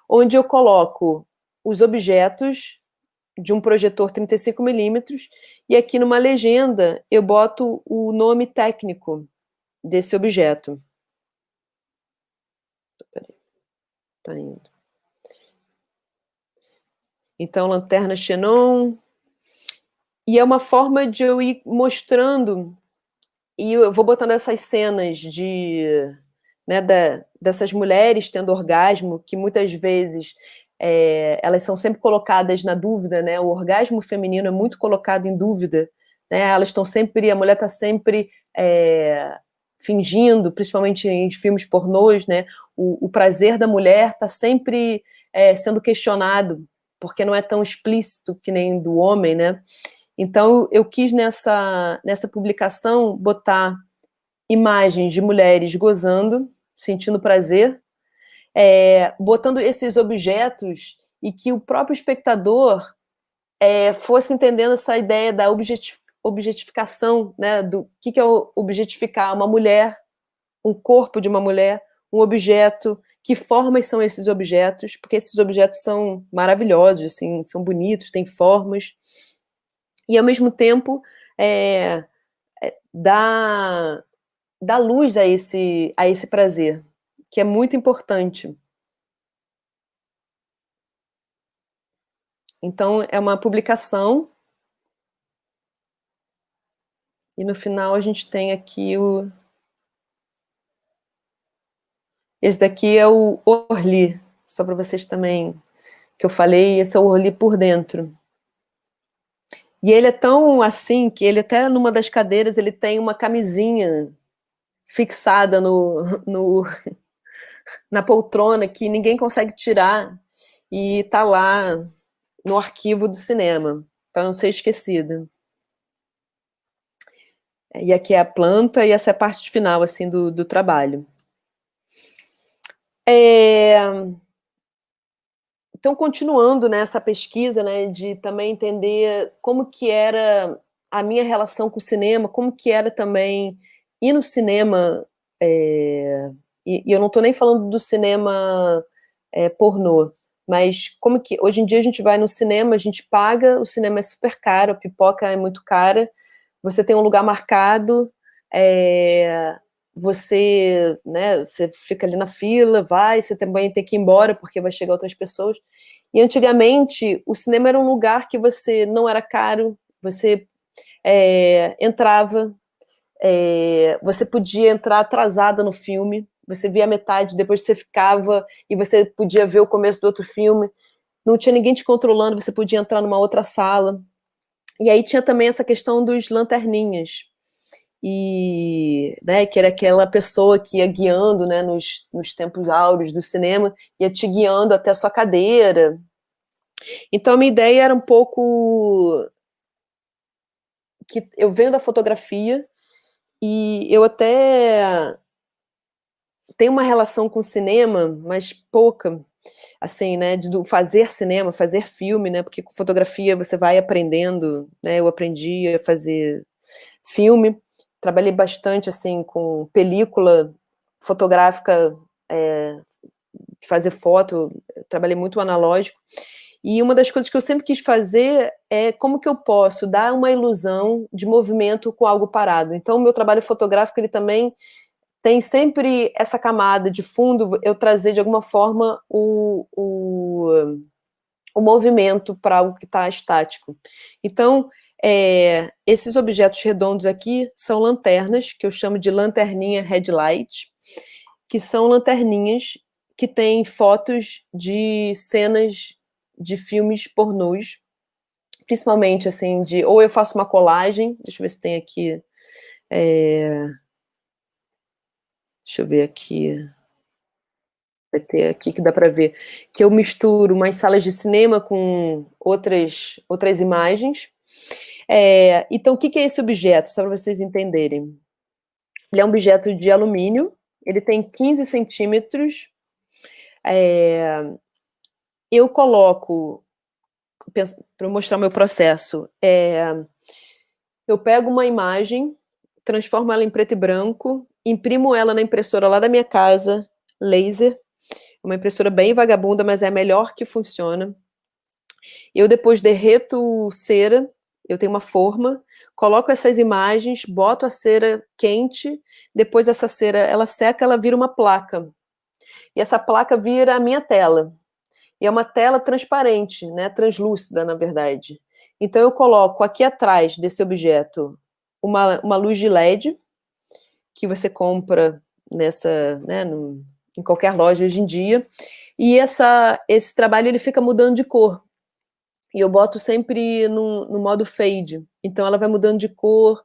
onde eu coloco os objetos de um projetor 35mm, e aqui numa legenda eu boto o nome técnico desse objeto. Peraí, tá indo. Então, lanterna xenon, e é uma forma de eu ir mostrando, e eu vou botando essas cenas dessas mulheres tendo orgasmo, que muitas vezes elas são sempre colocadas na dúvida, né? O orgasmo feminino é muito colocado em dúvida, né? Elas estão sempre, a mulher está sempre fingindo, principalmente em filmes pornôs, né? O prazer da mulher está sempre sendo questionado, porque não é tão explícito que nem do homem, né? Então, eu quis nessa publicação botar imagens de mulheres gozando, sentindo prazer, botando esses objetos, e que o próprio espectador fosse entendendo essa ideia da objetificação, né, do que é objetificar uma mulher, um corpo de uma mulher, um objeto, que formas são esses objetos, porque esses objetos são maravilhosos, assim, são bonitos, têm formas, e ao mesmo tempo dá luz a esse prazer, que é muito importante. Então, é uma publicação, e no final a gente tem aqui esse daqui é o Orly, só para vocês também, que eu falei, esse é o Orly por dentro. E ele é tão assim, que ele até numa das cadeiras, ele tem uma camisinha fixada na poltrona, que ninguém consegue tirar, e tá lá no arquivo do cinema, para não ser esquecida. E aqui é a planta, e essa é a parte final, assim, do trabalho. Então, continuando nessa pesquisa, né, de também entender como que era a minha relação com o cinema, como que era também ir no cinema, e eu não estou nem falando do cinema pornô, mas como que hoje em dia a gente vai no cinema, a gente paga, o cinema é super caro, a pipoca é muito cara, você tem um lugar marcado, você fica ali na fila, você também tem que ir embora porque vai chegar outras pessoas. E antigamente o cinema era um lugar que você não era caro, você entrava, você podia entrar atrasada no filme, você via a metade, depois você ficava e você podia ver o começo do outro filme, não tinha ninguém te controlando, você podia entrar numa outra sala. E aí tinha também essa questão dos lanterninhas, e, né, que era aquela pessoa que ia guiando, né, nos tempos áureos do cinema, ia te guiando até a sua cadeira. Então a minha ideia era um pouco que eu venho da fotografia e eu até tenho uma relação com cinema, mas pouca, assim, né, de fazer cinema, fazer filme, né, porque com fotografia você vai aprendendo, né, eu aprendi a fazer filme, trabalhei bastante, assim, com película fotográfica, de fazer foto, trabalhei muito analógico, e uma das coisas que eu sempre quis fazer é como que eu posso dar uma ilusão de movimento com algo parado. Então, o meu trabalho fotográfico, ele também tem sempre essa camada de fundo, eu trazer de alguma forma o movimento para algo que está estático. Então, esses objetos redondos aqui são lanternas, que eu chamo de lanterninha headlight, que são lanterninhas que têm fotos de cenas de filmes pornôs, principalmente, assim, ou eu faço uma colagem, deixa eu ver se tem aqui, deixa eu ver aqui, vai ter aqui que dá para ver, que eu misturo umas salas de cinema com outras imagens. Então, o que é esse objeto, só para vocês entenderem? Ele é um objeto de alumínio, ele tem 15 centímetros, eu coloco, para mostrar o meu processo, eu pego uma imagem, transformo ela em preto e branco, imprimo ela na impressora lá da minha casa, laser, uma impressora bem vagabunda, mas é a melhor que funciona. Eu depois derreto cera, eu tenho uma forma, coloco essas imagens, boto a cera quente, depois essa cera, ela seca, ela vira uma placa. E essa placa vira a minha tela. E é uma tela transparente, né, translúcida, na verdade. Então, eu coloco aqui atrás desse objeto uma luz de LED, que você compra em qualquer loja hoje em dia, e esse trabalho ele fica mudando de cor. E eu boto sempre no modo fade. Então, ela vai mudando de cor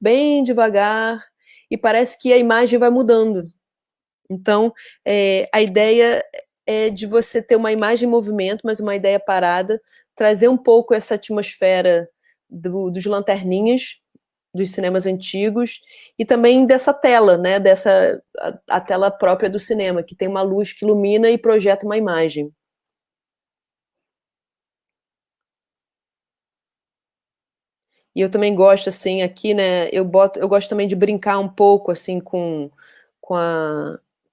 bem devagar, e parece que a imagem vai mudando. Então, a ideia é de você ter uma imagem em movimento, mas uma ideia parada, trazer um pouco essa atmosfera dos lanterninhas, dos cinemas antigos, e também dessa tela, né, a tela própria do cinema, que tem uma luz que ilumina e projeta uma imagem. E eu também gosto, assim, aqui, né, eu gosto também de brincar um pouco, assim, com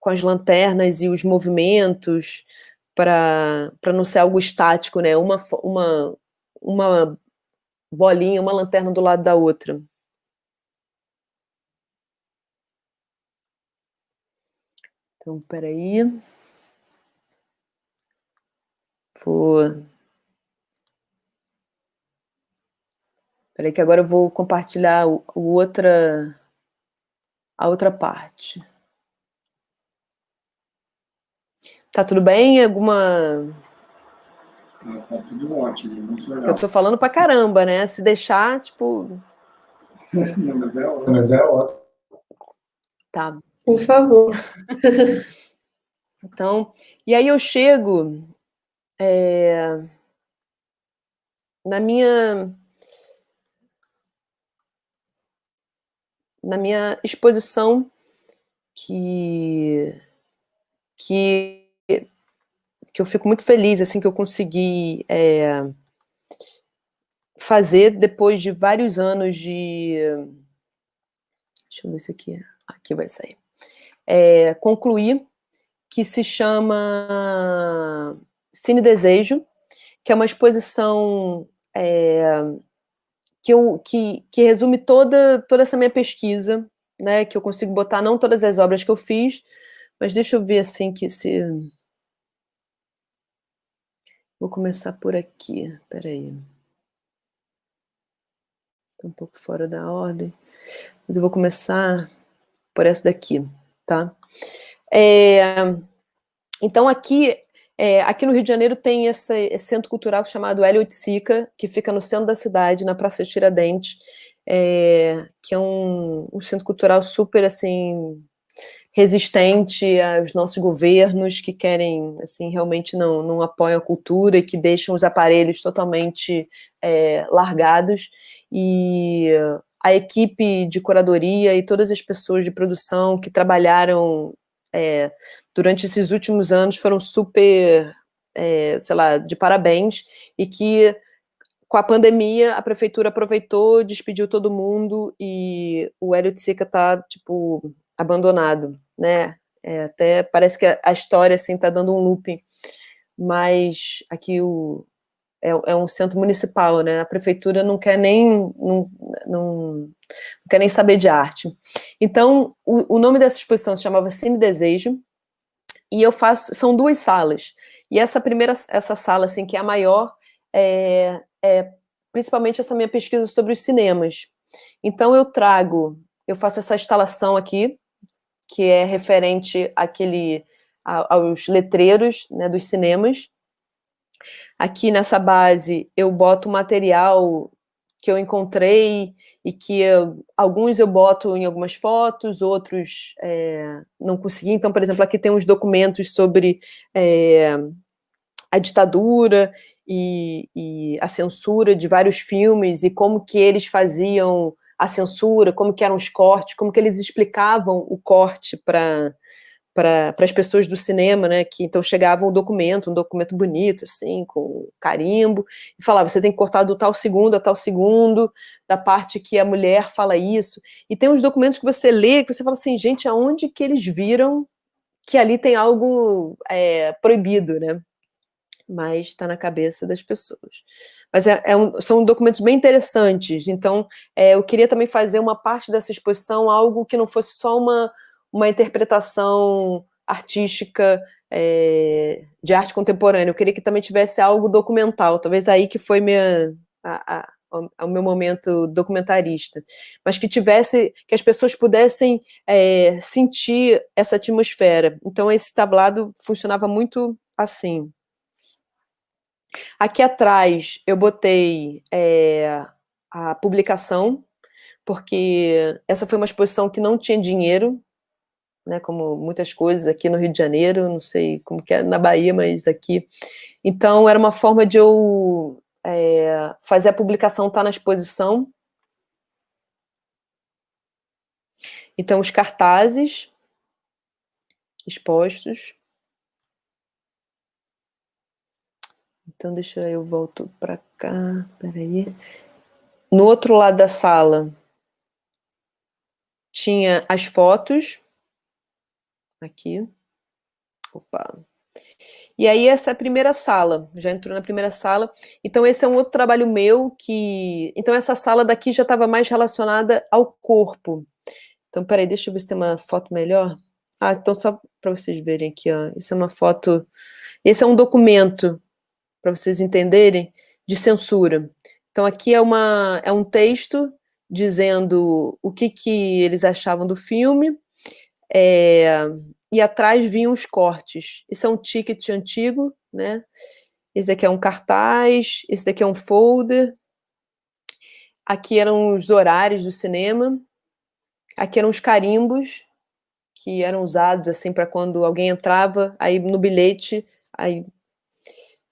as lanternas e os movimentos, para não ser algo estático, né? Uma bolinha, uma lanterna do lado da outra. Então, peraí. Peraí que agora eu vou compartilhar a outra parte. Tá tudo bem? Tá tudo ótimo, muito legal. Eu tô falando pra caramba, né? Se deixar, tipo... Não, mas é ótimo. Tá. Por favor. Então, e aí eu chego na minha exposição que eu fico muito feliz, assim, que eu consegui fazer depois de vários anos de... Deixa eu ver se aqui vai sair. Concluir, que se chama Cine Desejo, que é uma exposição que resume toda essa minha pesquisa, né, que eu consigo botar não todas as obras que eu fiz, mas deixa eu ver assim que se... Vou começar por aqui, peraí. Estou um pouco fora da ordem, mas eu vou começar por essa daqui, tá? Então, aqui no Rio de Janeiro tem esse centro cultural chamado Hélio Oiticica, que fica no centro da cidade, na Praça Tiradentes, que é um centro cultural super, assim, resistente aos nossos governos, que querem, assim, realmente não apoiam a cultura e que deixam os aparelhos totalmente largados, e a equipe de curadoria e todas as pessoas de produção que trabalharam durante esses últimos anos foram super, sei lá, de parabéns, e que com a pandemia a prefeitura aproveitou, despediu todo mundo, e o Hélio de Sica tá, tipo, abandonado, né? Até parece que a história, assim, tá dando um looping, mas aqui é um centro municipal, né? A prefeitura não quer nem, não quer nem saber de arte. Então, o nome dessa exposição se chamava Cine Desejo, e são 2 salas, e essa sala, assim, que é a maior, principalmente essa minha pesquisa sobre os cinemas. Então eu faço essa instalação aqui, que é referente aos letreiros, né, dos cinemas. Aqui nessa base eu boto material que eu encontrei, e que alguns eu boto em algumas fotos, outros não consegui. Então, por exemplo, aqui tem uns documentos sobre a ditadura e a censura de vários filmes, e como que eles faziam a censura, como que eram os cortes, como que eles explicavam o corte para as pessoas do cinema, né, que então chegava um documento bonito, assim, com carimbo, e falava, você tem que cortar do tal segundo a tal segundo, da parte que a mulher fala isso, e tem uns documentos que você lê, que você fala assim, gente, aonde que eles viram que ali tem algo proibido, né? Mas está na cabeça das pessoas. Mas são documentos bem interessantes, então eu queria também fazer uma parte dessa exposição, algo que não fosse só uma interpretação artística de arte contemporânea, eu queria que também tivesse algo documental, talvez aí que foi o meu momento documentarista, mas que as pessoas pudessem sentir essa atmosfera. Então esse tablado funcionava muito assim. Aqui atrás eu botei a publicação, porque essa foi uma exposição que não tinha dinheiro, né, como muitas coisas aqui no Rio de Janeiro, não sei como que é na Bahia, mas aqui. Então era uma forma de eu fazer a publicação estar na exposição. Então os cartazes expostos. Então, eu volto para cá, peraí. No outro lado da sala, tinha as fotos. Aqui. Opa. E aí, essa é a primeira sala. Já entrou na primeira sala. Então, esse é um outro trabalho meu Então, essa sala daqui já estava mais relacionada ao corpo. Então, peraí, deixa eu ver se tem uma foto melhor. Então, só para vocês verem aqui, ó. Isso é uma foto... Esse é um documento, para vocês entenderem, de censura. Então, aqui é um texto dizendo o que eles achavam do filme, e atrás vinham os cortes. Esse é um ticket antigo, né? Esse daqui é um cartaz, esse daqui é um folder. Aqui eram os horários do cinema. Aqui eram os carimbos, que eram usados assim para quando alguém entrava, aí no bilhete,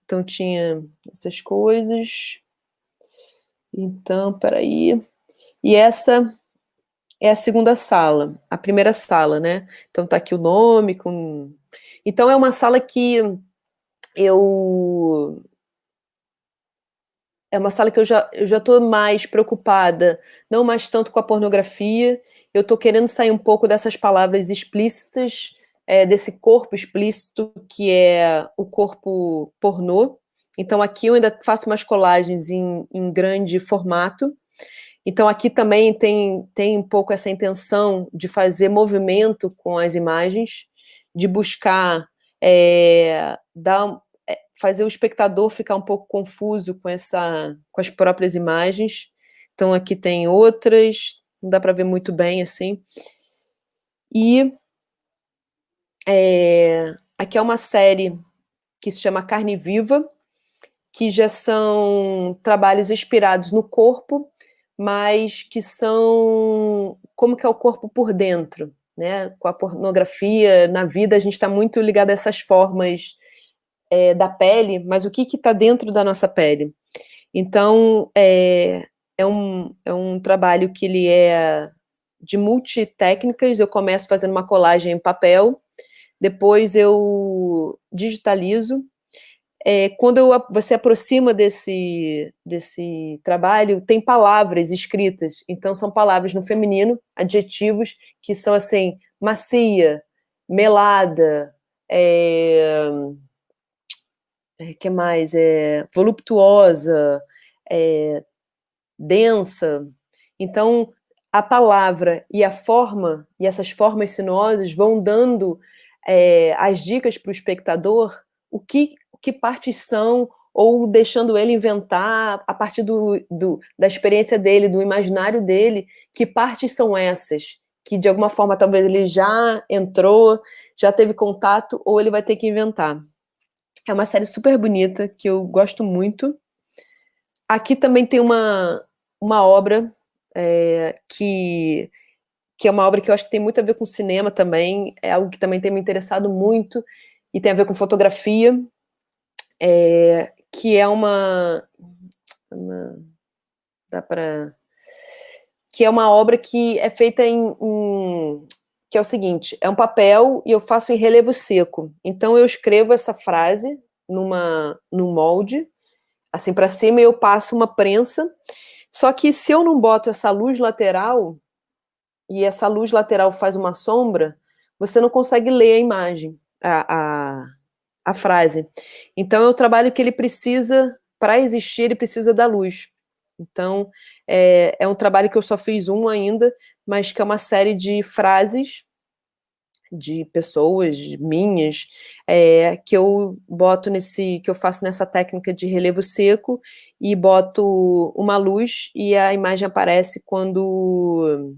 então tinha essas coisas. Então, peraí. E essa é a segunda sala, a primeira sala, né? Então tá aqui o nome. Então é uma sala que eu já estou mais preocupada, não mais tanto com a pornografia, eu estou querendo sair um pouco dessas palavras explícitas, desse corpo explícito que é o corpo pornô. Então aqui eu ainda faço umas colagens em grande formato. Então aqui também tem um pouco essa intenção de fazer movimento com as imagens, de buscar fazer o espectador ficar um pouco confuso com as próprias imagens. Então aqui tem outras, não dá para ver muito bem assim. E aqui é uma série que se chama Carne Viva, que já são trabalhos inspirados no corpo, mas que são como que é o corpo por dentro, né? Com a pornografia, na vida, a gente está muito ligado a essas formas da pele, mas o que está dentro da nossa pele? Então, é um trabalho que ele é de multitécnicas. Eu começo fazendo uma colagem em papel, depois eu digitalizo. Quando você aproxima desse trabalho, tem palavras escritas. Então, são palavras no feminino, adjetivos que são assim, macia, melada, que mais? Voluptuosa, densa. Então, a palavra e a forma, e essas formas sinuosas vão dando as dicas para o espectador o que partes são, ou deixando ele inventar, a partir da experiência dele, do imaginário dele, que partes são essas, que de alguma forma talvez ele já entrou, já teve contato, ou ele vai ter que inventar. É uma série super bonita, que eu gosto muito. Aqui também tem uma obra que é uma obra que eu acho que tem muito a ver com cinema também, é algo que também tem me interessado muito, e tem a ver com fotografia, que é que é uma obra que é feita que é o seguinte, é um papel e eu faço em relevo seco. Então eu escrevo essa frase num molde, assim para cima, e eu passo uma prensa. Só que se eu não boto essa luz lateral, e essa luz lateral faz uma sombra, você não consegue ler a imagem, a frase. Então é um trabalho que ele precisa, para existir, ele precisa da luz. Então é um trabalho que eu só fiz um ainda, mas que é uma série de frases de pessoas minhas, que eu boto que eu faço nessa técnica de relevo seco, e boto uma luz e a imagem aparece quando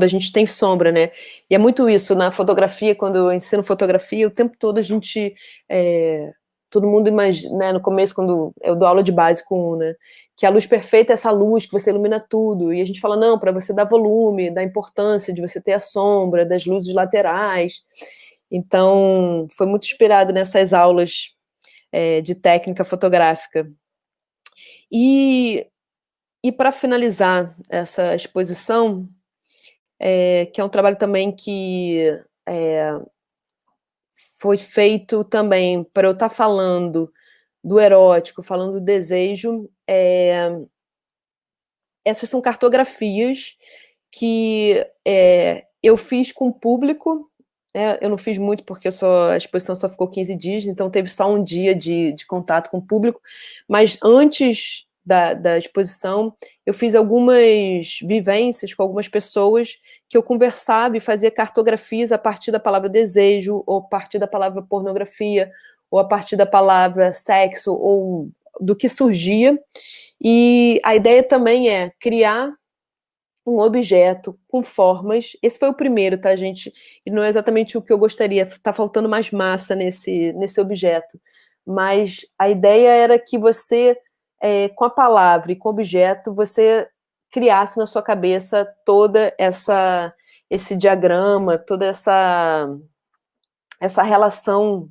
a gente tem sombra, né? E é muito isso na fotografia. Quando eu ensino fotografia, o tempo todo a gente todo mundo imagina, né, no começo, quando eu dou aula de básico 1, né, que a luz perfeita é essa luz que você ilumina tudo, e a gente fala, não, para você dar volume, da importância de você ter a sombra, das luzes laterais. Então, foi muito inspirado nessas aulas de técnica fotográfica. E para finalizar essa exposição, que é um trabalho também que foi feito também para eu estar falando do erótico, falando do desejo. Essas são cartografias que eu fiz com o público. Eu não fiz muito porque a exposição só ficou 15 dias, então teve só um dia de contato com o público, mas antes da exposição eu fiz algumas vivências com algumas pessoas que eu conversava e fazia cartografias a partir da palavra desejo, ou a partir da palavra pornografia, ou a partir da palavra sexo, ou do que surgia. E a ideia também é criar um objeto com formas. Esse foi o primeiro, tá, gente? E não é exatamente o que eu gostaria, tá faltando mais massa nesse objeto. Mas a ideia era que você, com a palavra e com o objeto, você criasse na sua cabeça toda esse diagrama, toda essa relação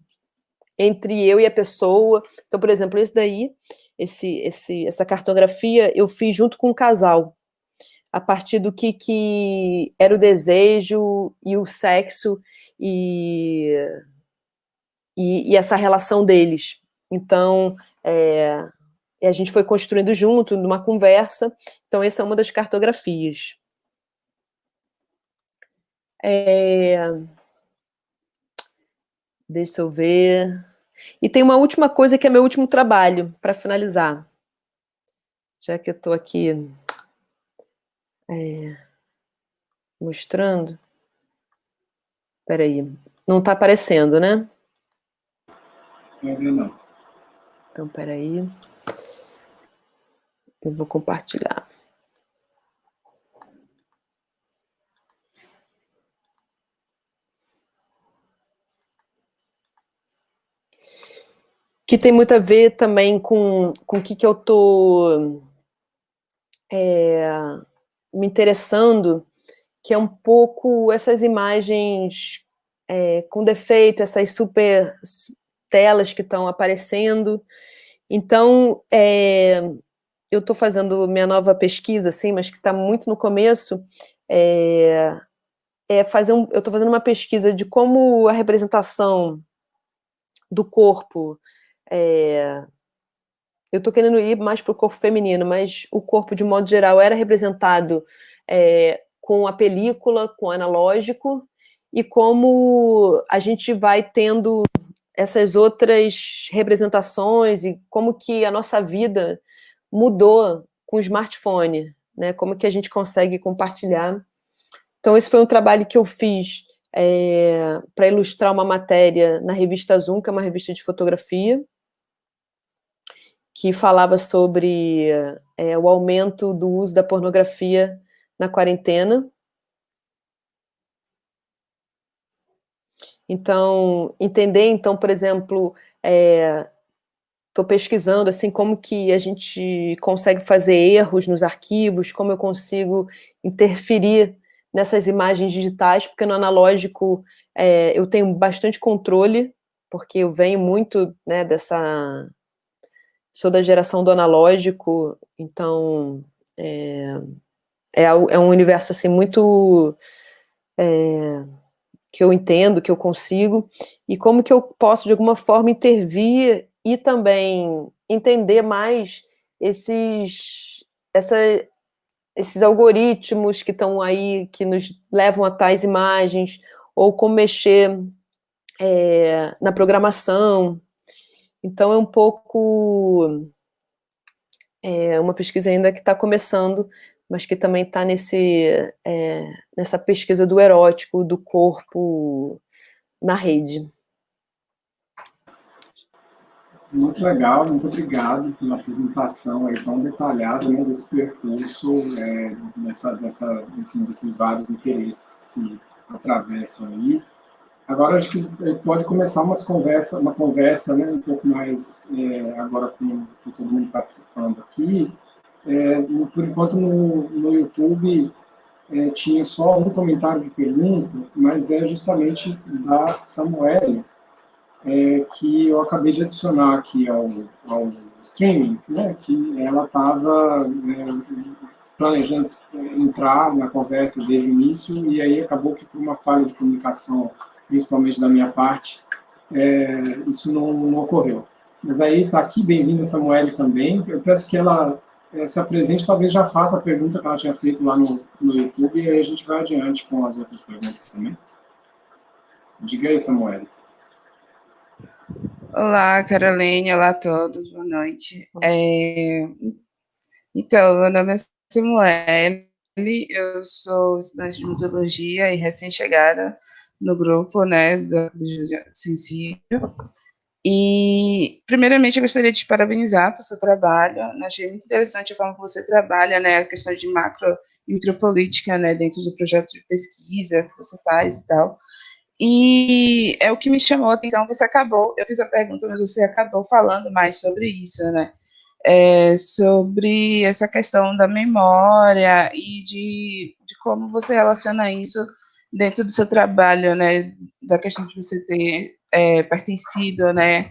entre eu e a pessoa. Então, por exemplo, esse daí, essa cartografia eu fiz junto com um casal, a partir do que era o desejo e o sexo e essa relação deles. Então, a gente foi construindo junto, numa conversa. Então, essa é uma das cartografias. Deixa eu ver. E tem uma última coisa que é meu último trabalho, para finalizar. Já que eu estou aqui mostrando. Espera aí. Não está aparecendo, né? Ainda não. Então, espera aí. Eu vou compartilhar. Que tem muito a ver também com o que eu estou me interessando, que é um pouco essas imagens com defeito, essas super telas que estão aparecendo. Então, eu estou fazendo minha nova pesquisa, assim, mas que está muito no começo, eu estou fazendo uma pesquisa de como a representação do corpo, eu estou querendo ir mais para o corpo feminino, mas o corpo, de modo geral, era representado com a película, com o analógico, e como a gente vai tendo essas outras representações e como que a nossa vida mudou com o smartphone, né? Como que a gente consegue compartilhar. Então, esse foi um trabalho que eu fiz para ilustrar uma matéria na revista Zoom, que é uma revista de fotografia, que falava sobre o aumento do uso da pornografia na quarentena. Então, por exemplo, estou pesquisando assim como que a gente consegue fazer erros nos arquivos, como eu consigo interferir nessas imagens digitais, porque no analógico eu tenho bastante controle, porque eu venho muito, né, sou da geração do analógico, então é um universo assim muito que eu entendo, que eu consigo, e como que eu posso, de alguma forma, intervir e também entender mais esses algoritmos que estão aí, que nos levam a tais imagens, ou como mexer na programação. Então, é um pouco uma pesquisa ainda que está começando, mas que também está nessa pesquisa do erótico, do corpo na rede. Muito legal, muito obrigado pela apresentação aí tão detalhada, né, desse percurso, enfim, desses vários interesses que se atravessam aí. Agora acho que pode começar uma conversa, né, um pouco mais agora com todo mundo participando aqui. Por enquanto no YouTube tinha só um comentário de pergunta, mas é justamente da Samuele, que eu acabei de adicionar aqui ao streaming, né, que ela estava planejando entrar na conversa desde o início, e aí acabou que por uma falha de comunicação, principalmente da minha parte, isso não ocorreu. Mas aí está aqui, bem-vinda Samuele também. Eu peço que ela se apresente, talvez já faça a pergunta que ela tinha feito lá no YouTube, e aí a gente vai adiante com as outras perguntas também. Diga aí, Samuele. Olá, Caroline, olá a todos, boa noite. Então, meu nome é Samuele, eu sou estudante de museologia e recém-chegada no grupo, né, do Sensível. E, primeiramente, eu gostaria de te parabenizar pelo seu trabalho. Achei muito interessante a forma que você trabalha, né, a questão de macro e micropolítica, né, dentro do projeto de pesquisa que você faz e tal. E é o que me chamou a atenção, eu fiz a pergunta, mas você acabou falando mais sobre isso, né? Sobre essa questão da memória e de como você relaciona isso dentro do seu trabalho, né? Da questão de você ter pertencido, né?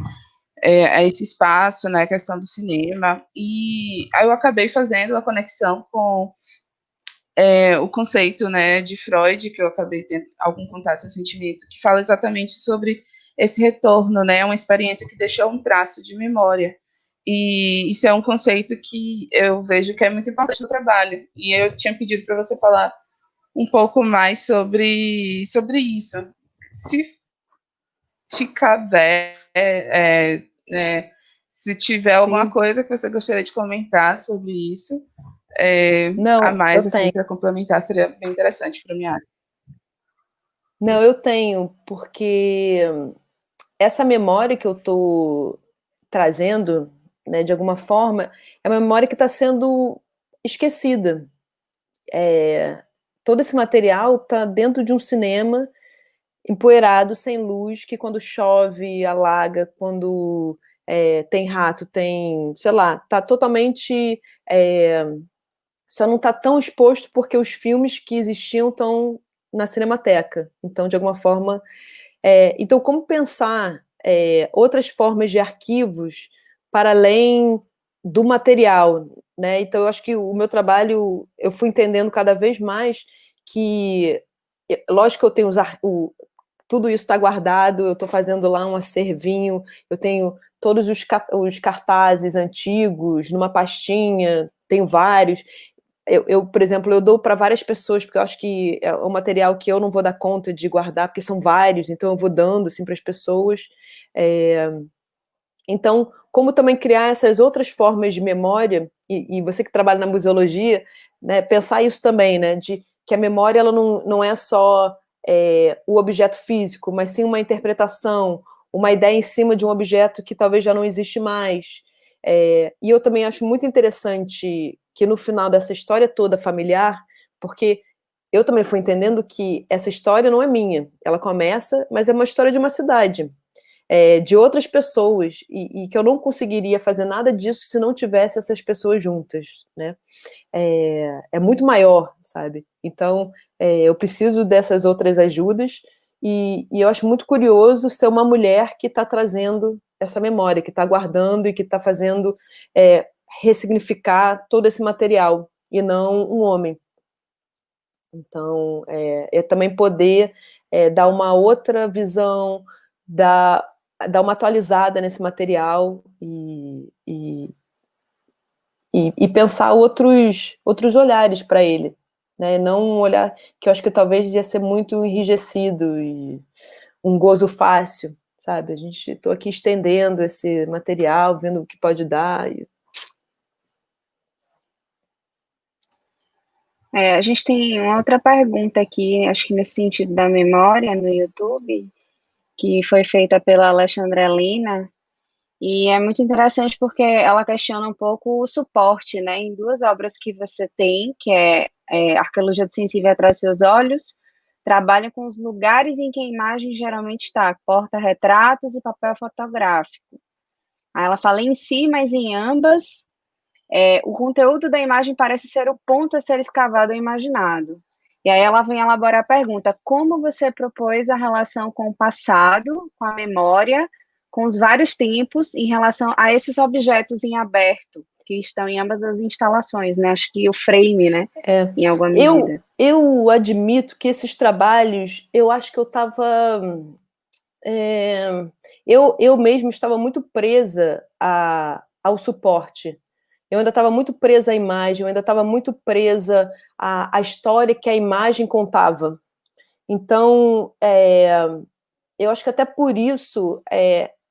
A esse espaço, né? A questão do cinema. E aí eu acabei fazendo a conexão com o conceito, né, de Freud, que eu acabei tendo algum contato recentemente, que fala exatamente sobre esse retorno, né, uma experiência que deixou um traço de memória. E isso é um conceito que eu vejo que é muito importante no trabalho. E eu tinha pedido para você falar um pouco mais sobre isso. Se te caber, se tiver alguma coisa que você gostaria de comentar sobre isso, Não, a mais, eu assim, tenho. para complementar, seria bem interessante para minha área. Não, eu tenho, porque essa memória que eu estou trazendo, né, de alguma forma, é uma memória que está sendo esquecida. Todo esse material está dentro de um cinema empoeirado, sem luz, que quando chove, alaga, quando tem rato, tem, sei lá, está totalmente... só não está tão exposto porque os filmes que existiam estão na Cinemateca. Então, de alguma forma... então, como pensar outras formas de arquivos para além do material, né? Então, eu acho que o meu trabalho, eu fui entendendo cada vez mais que, lógico que eu tenho tudo isso está guardado, eu estou fazendo lá um acervinho, eu tenho todos os cartazes antigos numa pastinha, tenho vários. Por exemplo, eu dou para várias pessoas, porque eu acho que é um material que eu não vou dar conta de guardar, porque são vários, então eu vou dando assim, para as pessoas. Então, como também criar essas outras formas de memória, e você que trabalha na museologia, né, pensar isso também, né, de que a memória ela não é só o objeto físico, mas sim uma interpretação, uma ideia em cima de um objeto que talvez já não existe mais. E eu também acho muito interessante que no final dessa história toda familiar, porque eu também fui entendendo que essa história não é minha, ela começa, mas é uma história de uma cidade, de outras pessoas, e que eu não conseguiria fazer nada disso se não tivesse essas pessoas juntas, né? É muito maior, sabe? Então, eu preciso dessas outras ajudas, e eu acho muito curioso ser uma mulher que está trazendo essa memória, que está guardando e que está fazendo ressignificar todo esse material, e não um homem. Então, também poder dar uma outra visão, dar uma atualizada nesse material e pensar outros olhares para ele, né? Não um olhar que eu acho que talvez ia ser muito enrijecido e um gozo fácil, sabe? Estou aqui estendendo esse material, vendo o que pode dar. A gente tem uma outra pergunta aqui, acho que nesse sentido da memória no YouTube, que foi feita pela Alexandra Lina, e é muito interessante porque ela questiona um pouco o suporte, né, em duas obras que você tem, que é Arqueologia do Sensível Atrás dos Seus Olhos, trabalha com os lugares em que a imagem geralmente está, porta-retratos e papel fotográfico. Aí ela fala em si, mas em ambas, o conteúdo da imagem parece ser o ponto a ser escavado ou imaginado. E aí ela vem elaborar a pergunta: como você propôs a relação com o passado, com a memória, com os vários tempos, em relação a esses objetos em aberto, que estão em ambas as instalações, né? Acho que o frame, né? Em alguma medida. Eu admito que esses trabalhos, eu acho que eu estava... eu mesmo estava muito presa ao suporte. Eu ainda estava muito presa à imagem, eu ainda estava muito presa à história que a imagem contava. Então, eu acho que até por isso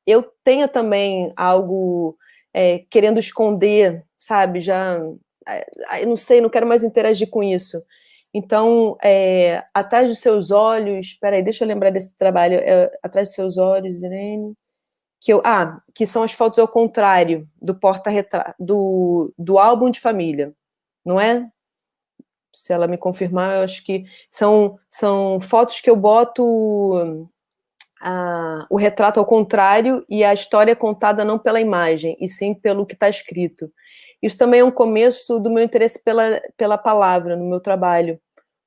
eu tenho também algo querendo esconder, sabe? Já, eu não sei, não quero mais interagir com isso. Então, Atrás dos Seus Olhos, peraí, deixa eu lembrar desse trabalho, Atrás dos Seus Olhos, Irene, que são as fotos ao contrário do porta-retrato, do álbum de família, não é? Se ela me confirmar, eu acho que são fotos que eu boto o retrato ao contrário e a história é contada não pela imagem, e sim pelo que está escrito. Isso também é um começo do meu interesse pela palavra no meu trabalho.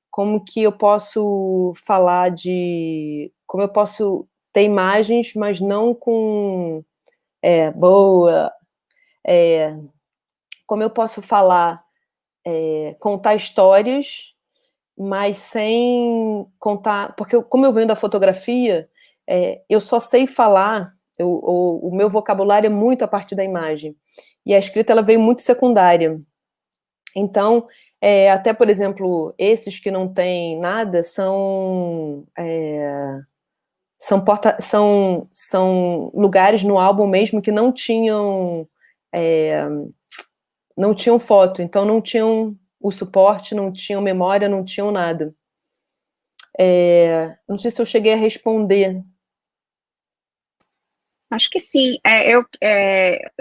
Como que eu posso falar como eu posso ter imagens, mas não com boa, como eu posso falar, contar histórias, mas sem contar, porque como eu venho da fotografia, eu só sei falar, o meu vocabulário é muito a partir da imagem, e a escrita ela veio muito secundária. Então, até, por exemplo, esses que não tem nada são lugares no álbum mesmo que não tinham foto, então não tinham o suporte, não tinham memória, não tinham nada. Não sei se eu cheguei a responder. Acho que sim. Eu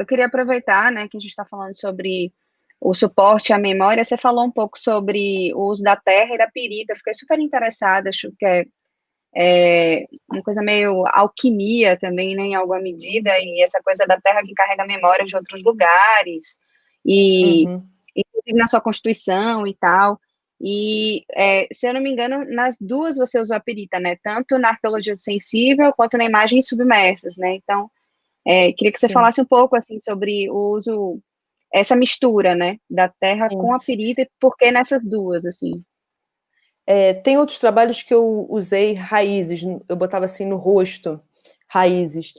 queria aproveitar, né, que a gente está falando sobre o suporte à memória. Você falou um pouco sobre o uso da terra e da pirita. Eu fiquei super interessada, acho que é uma coisa meio alquimia também, né, em alguma medida, e essa coisa da terra que carrega memória de outros lugares, e inclusive na sua Constituição e tal. E, se eu não me engano, nas duas você usou a perita, né? Tanto na arqueologia sensível quanto na imagem submersas, né? Então, queria que você Sim, falasse um pouco, assim, sobre o uso, essa mistura, né? Da terra sim. com a perita e por que nessas duas, assim. Tem outros trabalhos que eu usei raízes, eu botava assim no rosto, raízes.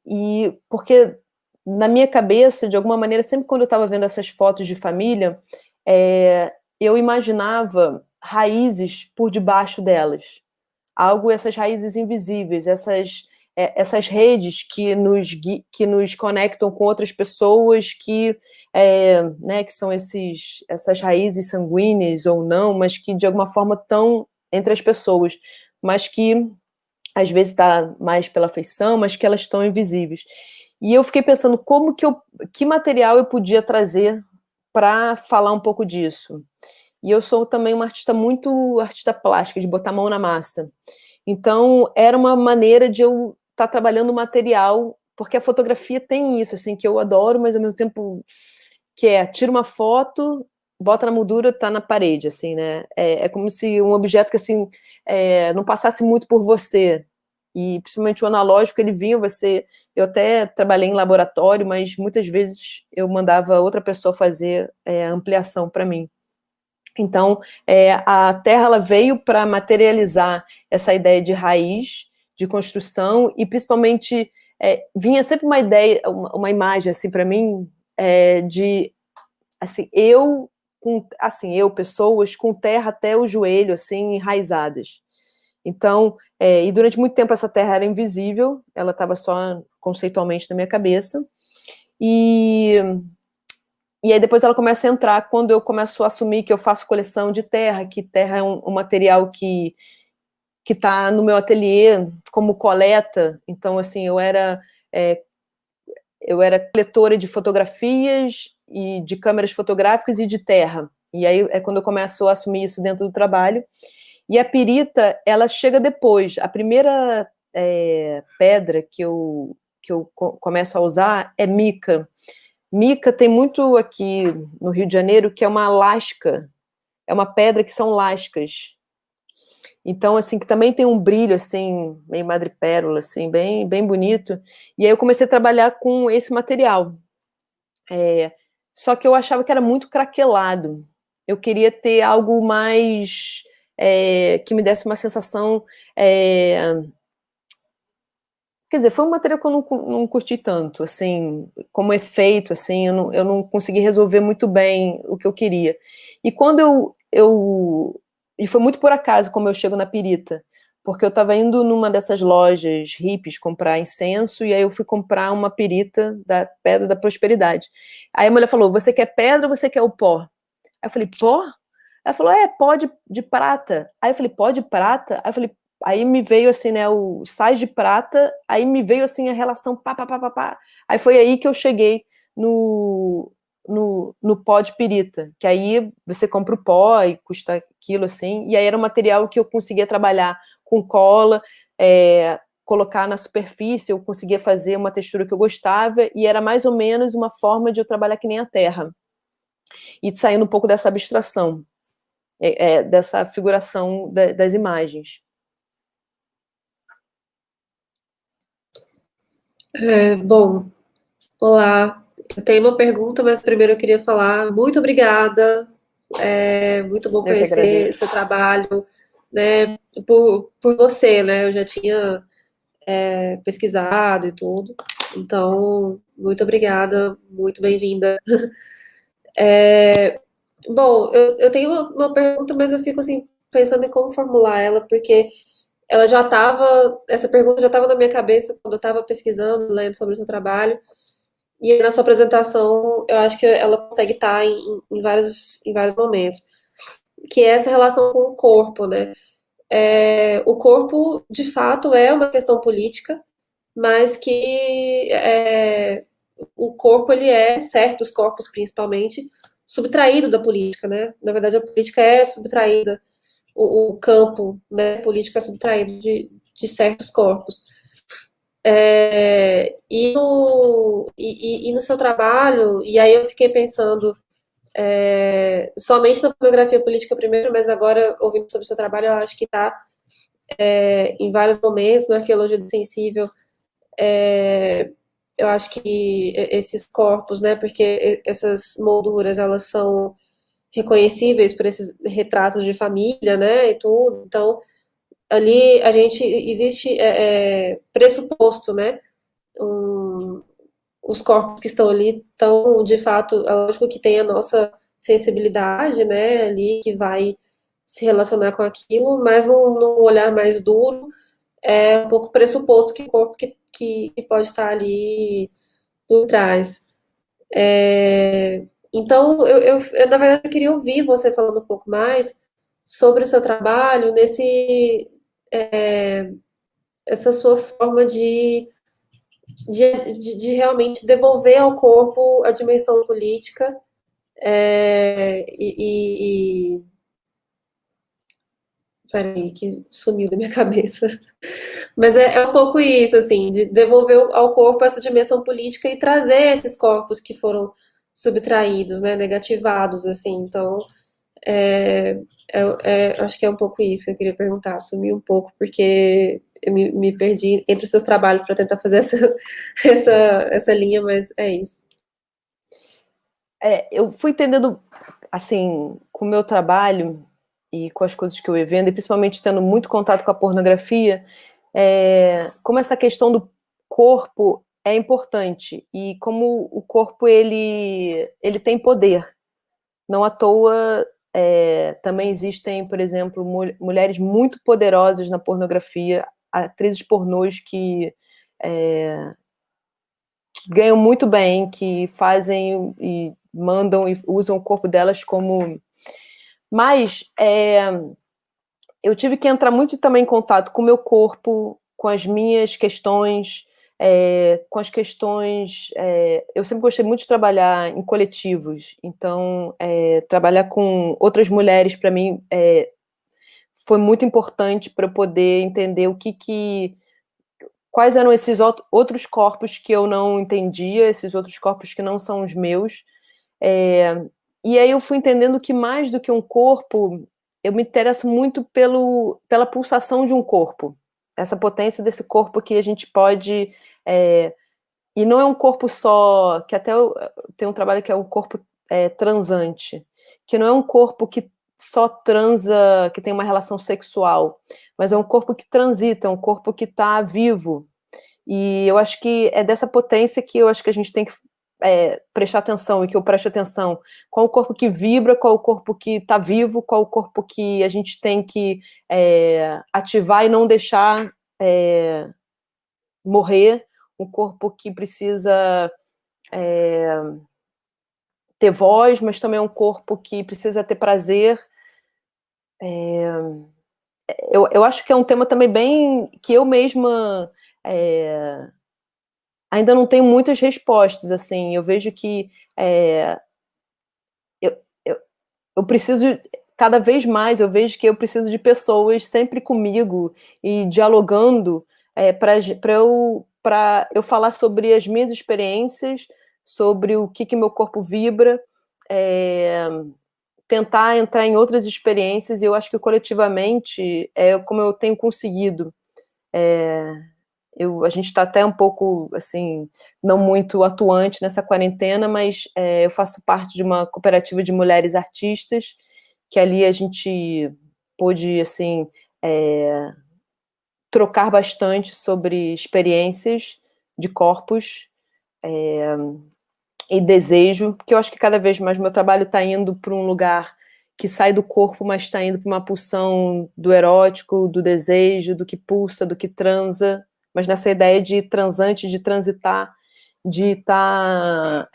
E porque na minha cabeça, de alguma maneira, sempre quando eu estava vendo essas fotos de família, eu imaginava raízes por debaixo delas. Essas raízes invisíveis, essas redes que nos conectam com outras pessoas, né, que são essas raízes sanguíneas ou não, mas que de alguma forma estão entre as pessoas, mas que às vezes está mais pela feição, mas que elas estão invisíveis. E eu fiquei pensando que material eu podia trazer para falar um pouco disso. E eu sou também uma artista plástica, de botar a mão na massa. Então, era uma maneira de eu estar trabalhando o material, porque a fotografia tem isso, assim, que eu adoro, mas ao mesmo tempo tira uma foto, bota na moldura, tá na parede, assim, né? É como se um objeto que, assim, não passasse muito por você. E, principalmente o analógico, ele vinha, eu até trabalhei em laboratório, mas muitas vezes eu mandava outra pessoa fazer a ampliação para mim. Então, a terra ela veio para materializar essa ideia de raiz, de construção, e principalmente vinha sempre uma ideia, uma imagem assim para mim de assim pessoas com terra até o joelho assim enraizadas. Então, e durante muito tempo essa terra era invisível, ela estava só conceitualmente na minha cabeça. E aí depois ela começa a entrar quando eu começo a assumir que eu faço coleção de terra, que terra é um material que está no meu ateliê como coleta. Então, assim, eu era coletora de fotografias e de câmeras fotográficas e de terra. E aí é quando eu começo a assumir isso dentro do trabalho. E a pirita, ela chega depois. A primeira pedra que eu começo a usar é mica. Mica tem muito aqui no Rio de Janeiro, que é uma lasca, é uma pedra que são lascas. Então, assim, que também tem um brilho, assim, meio madrepérola, assim, bem, bem bonito. E aí eu comecei a trabalhar com esse material. Só que eu achava que era muito craquelado. Eu queria ter algo mais... que me desse uma sensação... Quer dizer, foi um material que eu não curti tanto, assim, como efeito, assim, eu não consegui resolver muito bem o que eu queria. E quando e foi muito por acaso como eu chego na pirita, porque eu estava indo numa dessas lojas hippies comprar incenso, e aí eu fui comprar uma pirita da Pedra da Prosperidade. Aí a mulher falou, você quer pedra ou você quer o pó? Aí eu falei, pó? Ela falou, pó de prata. Aí eu falei, pó de prata? Aí eu falei, aí me veio assim, né, o sais de prata, aí me veio assim a relação pá, pá, pá, pá, pá. Aí foi aí que eu cheguei no pó de pirita, que aí você compra o pó e custa aquilo assim, e aí era um material que eu conseguia trabalhar com cola, colocar na superfície, eu conseguia fazer uma textura que eu gostava, e era mais ou menos uma forma de eu trabalhar que nem a terra, e saindo um pouco dessa abstração, dessa figuração das imagens. Bom, olá. Eu tenho uma pergunta, mas primeiro eu queria falar muito obrigada. Muito bom Eu que conhecer agradeço. seu trabalho, né? Por você, né? Eu já tinha pesquisado e tudo. Então, muito obrigada, muito bem-vinda. Bom, eu tenho uma pergunta, mas eu fico assim pensando em como formular ela, porque essa pergunta já estava na minha cabeça quando eu estava pesquisando, lendo sobre o seu trabalho. E aí, na sua apresentação, eu acho que ela consegue estar em vários momentos. Que é essa relação com o corpo, né? O corpo, de fato, é uma questão política, mas que o corpo, ele certos corpos principalmente, subtraído da política, né? Na verdade, a política é subtraída, o campo, né, político é subtraído de certos corpos. E no seu trabalho, e aí eu fiquei pensando somente na pornografia política primeiro, mas agora, ouvindo sobre o seu trabalho, eu acho que está em vários momentos, na arqueologia do sensível, eu acho que esses corpos, né, porque essas molduras, elas são reconhecíveis por esses retratos de família, né, e tudo, então, ali existe pressuposto, né, os corpos que estão ali estão, de fato, é lógico que tem a nossa sensibilidade, né, ali, que vai se relacionar com aquilo, mas num olhar mais duro, é um pouco pressuposto que o corpo que pode estar ali por trás. Então, na verdade, eu queria ouvir você falando um pouco mais sobre o seu trabalho essa sua forma de realmente devolver ao corpo a dimensão política e peraí, que sumiu da minha cabeça. Mas é um pouco isso, assim, de devolver ao corpo essa dimensão política e trazer esses corpos que foram subtraídos, né, negativados, assim. Então, acho que é um pouco isso que eu queria perguntar. Sumi um pouco porque eu me perdi entre os seus trabalhos para tentar fazer essa linha, mas é isso. Eu fui entendendo, assim, com o meu trabalho e com as coisas que eu ia vendo, e principalmente tendo muito contato com a pornografia, como essa questão do corpo é importante, e como o corpo, ele tem poder. Não à toa, também existem, por exemplo, mulheres muito poderosas na pornografia, atrizes pornôs que ganham muito bem, que fazem e mandam e usam o corpo delas como... Mas eu tive que entrar muito também em contato com o meu corpo, com as minhas questões, com as questões... eu sempre gostei muito de trabalhar em coletivos, então trabalhar com outras mulheres, para mim, foi muito importante para eu poder entender quais eram esses outros corpos que eu não entendia, esses outros corpos que não são os meus. E aí eu fui entendendo que, mais do que um corpo, eu me interesso muito pela pulsação de um corpo, essa potência desse corpo que a gente pode... e não é um corpo só, que até tem um trabalho que é o corpo transante, que não é um corpo que só transa, que tem uma relação sexual, mas é um corpo que transita, é um corpo que está vivo. E eu acho que é dessa potência que eu acho que a gente tem que prestar atenção, e que eu presto atenção. Qual o corpo que vibra, qual o corpo que está vivo, qual o corpo que a gente tem que ativar e não deixar morrer, um corpo que precisa ter voz, mas também é um corpo que precisa ter prazer. Eu acho que é um tema também bem... que eu mesma ainda não tenho muitas respostas, assim. Eu vejo que eu preciso... Cada vez mais eu vejo que eu preciso de pessoas sempre comigo e dialogando para eu falar sobre as minhas experiências, sobre o que meu corpo vibra, tentar entrar em outras experiências, e eu acho que coletivamente é como eu tenho conseguido. A gente está até um pouco, assim, não muito atuante nessa quarentena, mas eu faço parte de uma cooperativa de mulheres artistas, que ali a gente pôde, assim, trocar bastante sobre experiências de corpos e desejo, porque eu acho que cada vez mais meu trabalho está indo para um lugar que sai do corpo, mas está indo para uma pulsão do erótico, do desejo, do que pulsa, do que transa, mas nessa ideia de transante, de transitar, de estar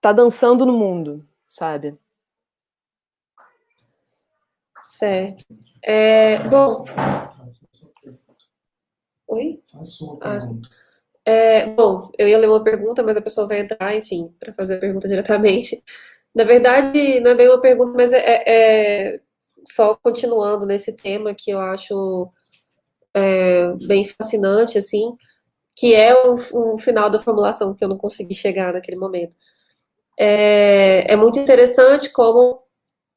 tá dançando no mundo, sabe? Certo. Bom... Oi? Bom, eu ia ler uma pergunta, mas a pessoa vai entrar, enfim, para fazer a pergunta diretamente. Na verdade, não é bem uma pergunta, mas só continuando nesse tema que eu acho bem fascinante, assim, que é o final da formulação que eu não consegui chegar naquele momento. É muito interessante como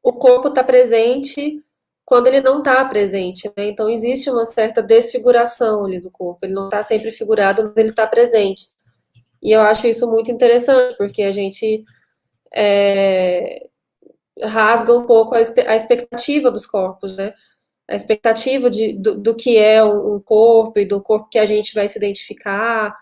o corpo está presente quando ele não está presente, né? Então existe uma certa desfiguração ali do corpo. Ele não está sempre figurado, mas ele está presente. E eu acho isso muito interessante, porque a gente rasga um pouco a expectativa dos corpos, né? A expectativa do que é um corpo e do corpo que a gente vai se identificar.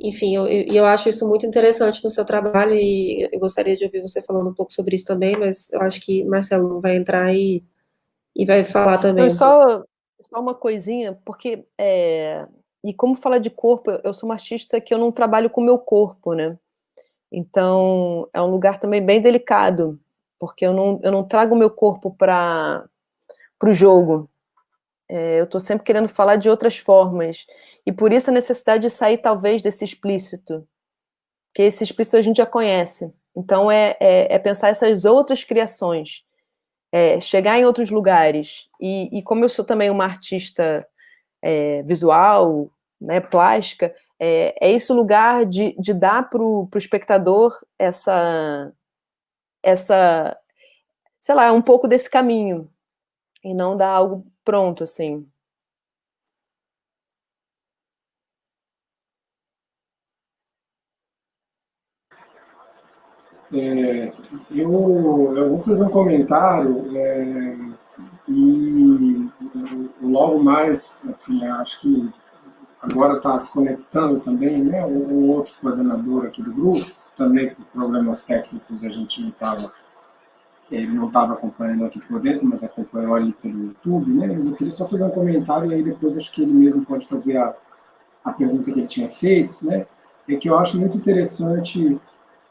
Enfim, eu acho isso muito interessante no seu trabalho e eu gostaria de ouvir você falando um pouco sobre isso também, mas eu acho que Marcelo vai entrar e vai falar também Então, um pouco. só uma coisinha, porque, e como falar de corpo, eu sou uma artista que eu não trabalho com o meu corpo, né? Então, é um lugar também bem delicado, porque eu não trago o meu corpo para o jogo. Eu estou sempre querendo falar de outras formas. E por isso a necessidade de sair, talvez, desse explícito. Porque esse explícito a gente já conhece. Então, é pensar essas outras criações. Chegar em outros lugares. E como eu sou também uma artista visual, né, plástica, esse lugar de dar para o espectador essa, sei lá, um pouco desse caminho. E não dar algo pronto, assim. Eu vou fazer um comentário e logo mais, enfim, acho que agora está se conectando também, né, o outro coordenador aqui do grupo, também por problemas técnicos a gente não estava, ele não estava acompanhando aqui por dentro, mas acompanhou ali pelo YouTube, né, mas eu queria só fazer um comentário e aí depois acho que ele mesmo pode fazer a pergunta que ele tinha feito, né, é que eu acho muito interessante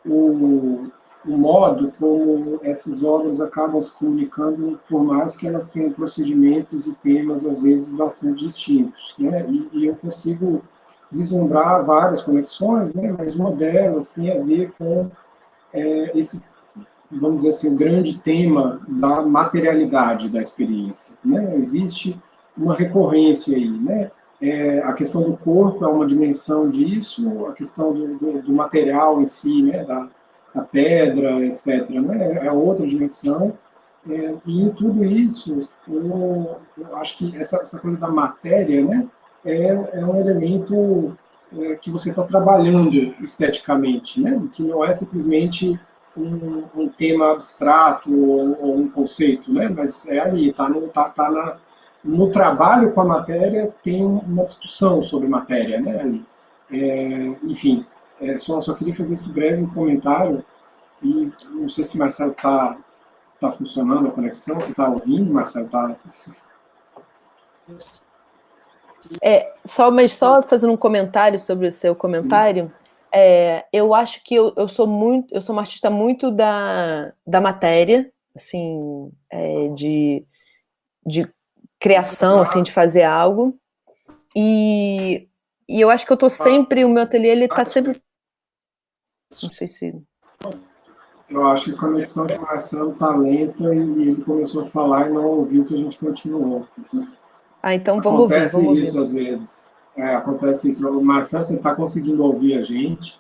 o modo como essas obras acabam se comunicando, por mais que elas tenham procedimentos e temas, às vezes, bastante distintos. Né? E eu consigo vislumbrar várias conexões, né? Mas uma delas tem a ver com esse, vamos dizer assim, o grande tema da materialidade da experiência. Né? Existe uma recorrência aí, né? A questão do corpo é uma dimensão disso, a questão do material em si, né? Da pedra, etc., né? É outra dimensão. E em tudo isso, eu acho que essa coisa da matéria, né? É um elemento que você está trabalhando esteticamente, né? Que não é simplesmente um tema abstrato ou um conceito, né? Mas é ali, está no trabalho com a matéria, tem uma discussão sobre matéria, né? Ali. Enfim, só queria fazer esse breve comentário e não sei se Marcelo tá funcionando a conexão, você está ouvindo, Marcelo? Mas só fazendo um comentário sobre o seu comentário, eu acho que eu sou uma artista muito da matéria, assim, de criação, assim, de fazer algo, e eu acho que eu tô sempre, o meu ateliê, ele tá sempre, não sei se... Eu acho que a conexão de Marcelo está lenta e ele começou a falar e não ouviu que a gente continuou. Então Acontece vamos isso ouvir. às vezes. Acontece isso. Marcelo, você está conseguindo ouvir a gente?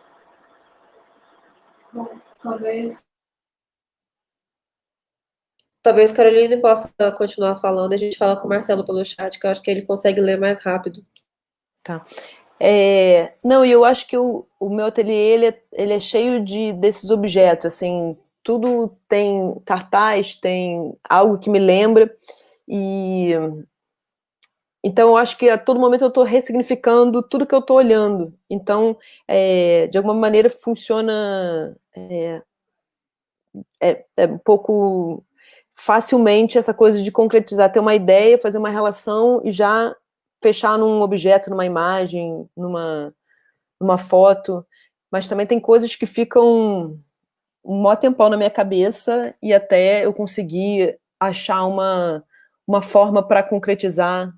Bom, talvez Caroline possa continuar falando, a gente fala com o Marcelo pelo chat, que eu acho que ele consegue ler mais rápido. Tá. Não, e eu acho que o meu ateliê, ele é cheio desses objetos, assim, tudo tem cartaz, tem algo que me lembra, e então eu acho que a todo momento eu estou ressignificando tudo que eu estou olhando. Então, de alguma maneira, funciona um pouco facilmente essa coisa de concretizar, ter uma ideia, fazer uma relação e já fechar num objeto, numa imagem, numa foto, mas também tem coisas que ficam um maior tempão na minha cabeça e até eu conseguir achar uma forma para concretizar